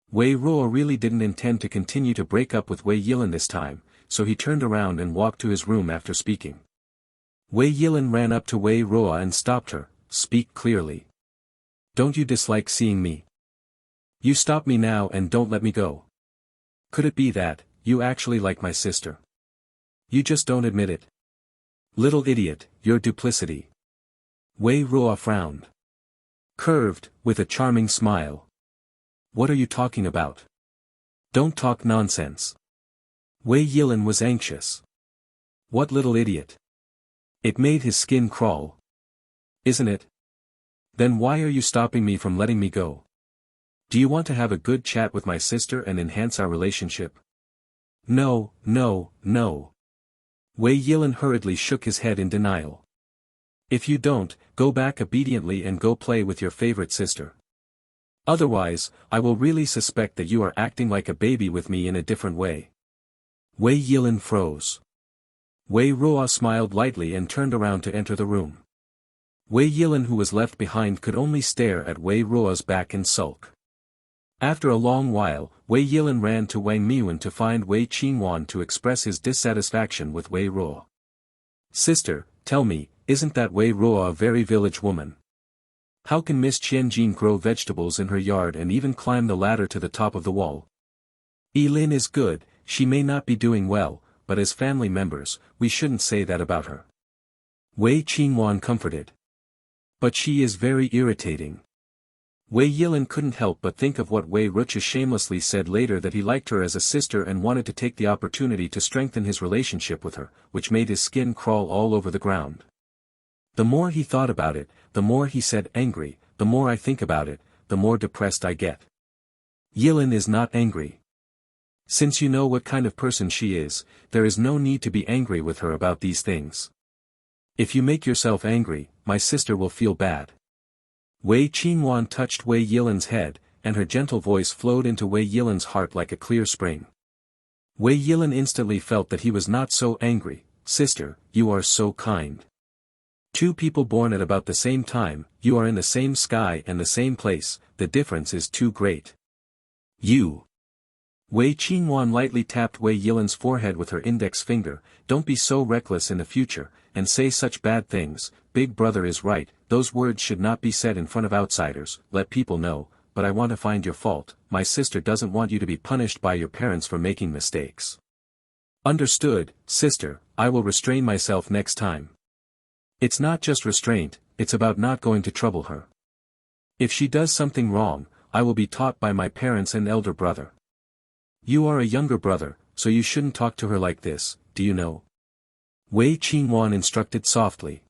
Wei Ruo really didn't intend to continue to break up with Wei Yilin this time, so he turned around and walked to his room after speaking. Wei Yilin ran up to Wei Ruo and stopped her. Speak clearly. Don't you dislike seeing me? You stop me now and don't let me go. Could it be that you actually like my sister? You just don't admit it. Little idiot, your duplicity. Wei Ruo frowned. Curved, with a charming smile. What are you talking about? Don't talk nonsense. Wei Yilin was anxious. What little idiot? It made his skin crawl. Isn't it? Then why are you stopping me from letting me go? Do you want to have a good chat with my sister and enhance our relationship? No, no, no. Wei Yilin hurriedly shook his head in denial. If you don't, go back obediently and go play with your favorite sister. Otherwise, I will really suspect that you are acting like a baby with me in a different way. Wei Yilin froze. Wei Ruo smiled lightly and turned around to enter the room. Wei Yilin, who was left behind, could only stare at Wei Ruo's back and sulk. After a long while, Wei Yilin ran to Wang Miwen to find Wei Qingwan to express his dissatisfaction with Wei Ruo. Sister, tell me, isn't that Wei Ruo a very village woman? How can Miss Qianjin grow vegetables in her yard and even climb the ladder to the top of the wall? Lin is good, she may not be doing well, but as family members, we shouldn't say that about her. Wei Qingwan comforted. But she is very irritating. Wei Yilin couldn't help but think of what Wei Rucha shamelessly said later, that he liked her as a sister and wanted to take the opportunity to strengthen his relationship with her, which made his skin crawl all over the ground. The more he thought about it, the more he said angry, the more I think about it, the more depressed I get. Yilin is not angry. Since you know what kind of person she is, there is no need to be angry with her about these things. If you make yourself angry, my sister will feel bad. Wei Qingwan touched Wei Yilin's head, and her gentle voice flowed into Wei Yilin's heart like a clear spring. Wei Yilin instantly felt that he was not so angry. Sister, you are so kind. Two people born at about the same time, you are in the same sky and the same place, the difference is too great. You. Wei Qingwan lightly tapped Wei Yilin's forehead with her index finger. Don't be so reckless in the future, and say such bad things. Big brother is right, those words should not be said in front of outsiders. Let people know, but I want to find your fault. My sister doesn't want you to be punished by your parents for making mistakes. Understood, sister, I will restrain myself next time. It's not just restraint, it's about not going to trouble her. If she does something wrong, I will be taught by my parents and elder brother. You are a younger brother, so you shouldn't talk to her like this, do you know? Wei Qingwan instructed softly.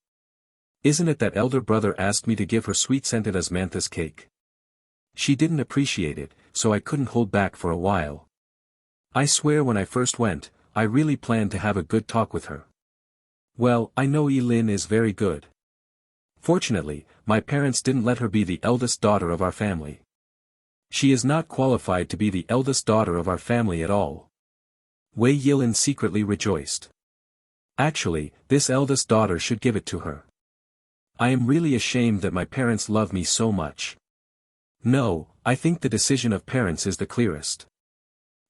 Isn't it that elder brother asked me to give her sweet-scented osmanthus cake? She didn't appreciate it, so I couldn't hold back for a while. I swear when I first went, I really planned to have a good talk with her. Well, I know Lin is very good. Fortunately, my parents didn't let her be the eldest daughter of our family. She is not qualified to be the eldest daughter of our family at all. Wei Yilin secretly rejoiced. Actually, this eldest daughter should give it to her. I am really ashamed that my parents love me so much. No, I think the decision of parents is the clearest.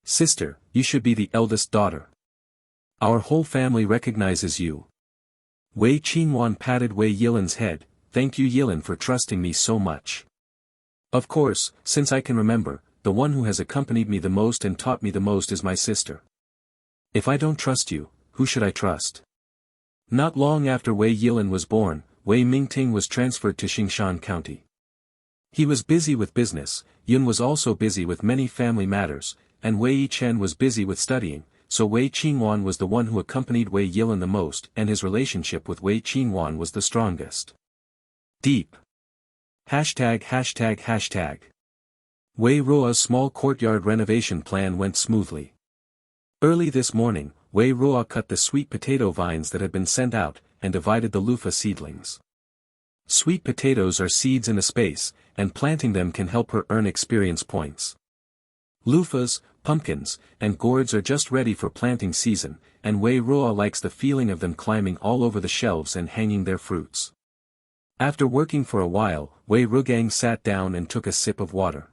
Sister, you should be the eldest daughter. Our whole family recognizes you. Wei Qingwan patted Wei Yilin's head. Thank you Yilin for trusting me so much. Of course, since I can remember, the one who has accompanied me the most and taught me the most is my sister. If I don't trust you, who should I trust? Not long after Wei Yilin was born, Wei Mingting was transferred to Xingshan County. He was busy with business, Yun was also busy with many family matters, and Wei Yichen was busy with studying, so Wei Qingwan was the one who accompanied Wei Yilin the most and his relationship with Wei Qingwan was the strongest. Deep. ####. Wei Ruo's small courtyard renovation plan went smoothly. Early this morning, Wei Ruo cut the sweet potato vines that had been sent out, and divided the loofah seedlings. Sweet potatoes are seeds in a space, and planting them can help her earn experience points. Loofahs, pumpkins, and gourds are just ready for planting season, and Wei Ruo likes the feeling of them climbing all over the shelves and hanging their fruits. After working for a while, Wei Rugang sat down and took a sip of water.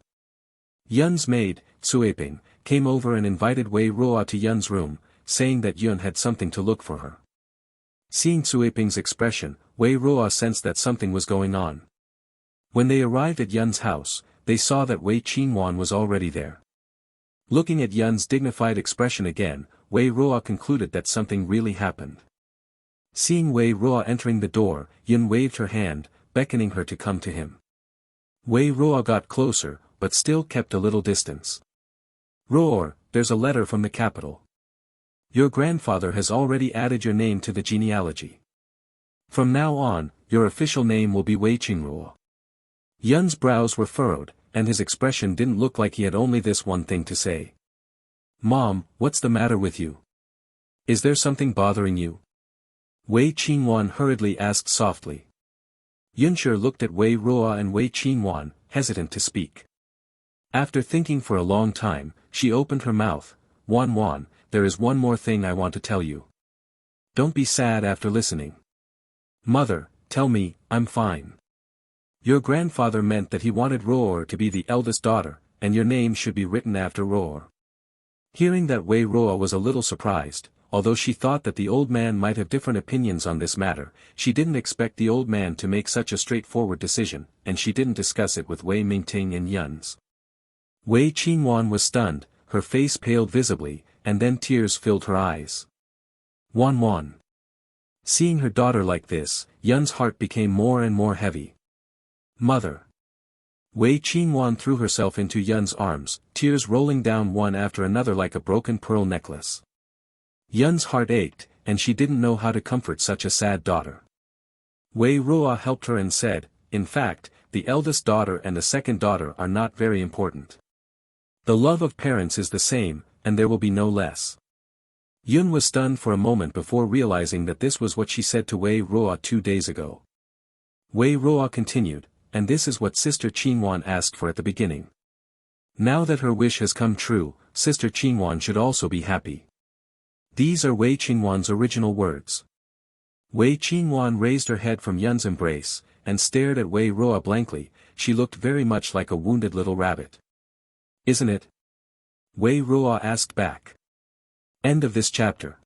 Yun's maid, Cuiping, came over and invited Wei Ruo to Yun's room, saying that Yun had something to look for her. Seeing Cuiping's expression, Wei Ruo sensed that something was going on. When they arrived at Yun's house, they saw that Wei Qingwan was already there. Looking at Yun's dignified expression again, Wei Ruo concluded that something really happened. Seeing Wei Ruo entering the door, Yun waved her hand, beckoning her to come to him. Wei Ruo got closer, but still kept a little distance. Ruo, there's a letter from the capital. Your grandfather has already added your name to the genealogy. From now on, your official name will be Wei Qingruo. Yun's brows were furrowed, and his expression didn't look like he had only this one thing to say. Mom, what's the matter with you? Is there something bothering you? Wei Qingwan hurriedly asked softly. Yunsher looked at Wei Ruo and Wei Qingwan, hesitant to speak. After thinking for a long time, she opened her mouth. Wan, there is one more thing I want to tell you. Don't be sad after listening. Mother, tell me, I'm fine. Your grandfather meant that he wanted Ruo to be the eldest daughter, and your name should be written after Ruo. Hearing that Wei Ruo was a little surprised, although she thought that the old man might have different opinions on this matter, she didn't expect the old man to make such a straightforward decision, and she didn't discuss it with Wei Mingting and Yun's. Wei Qingwan was stunned, her face paled visibly, and then tears filled her eyes. Wan. Seeing her daughter like this, Yun's heart became more and more heavy. Mother. Wei Qingwan threw herself into Yun's arms, tears rolling down one after another like a broken pearl necklace. Yun's heart ached, and she didn't know how to comfort such a sad daughter. Wei Ruo helped her and said, in fact, the eldest daughter and the second daughter are not very important. The love of parents is the same, and there will be no less. Yun was stunned for a moment before realizing that this was what she said to Wei Ruo 2 days ago. Wei Ruo continued, and this is what Sister Qingwan asked for at the beginning. Now that her wish has come true, Sister Qingwan should also be happy. These are Wei Qingwan's original words. Wei Qingwan raised her head from Yun's embrace, and stared at Wei Ruo blankly. She looked very much like a wounded little rabbit. Isn't it? Wei Ruo asked back. End of this chapter.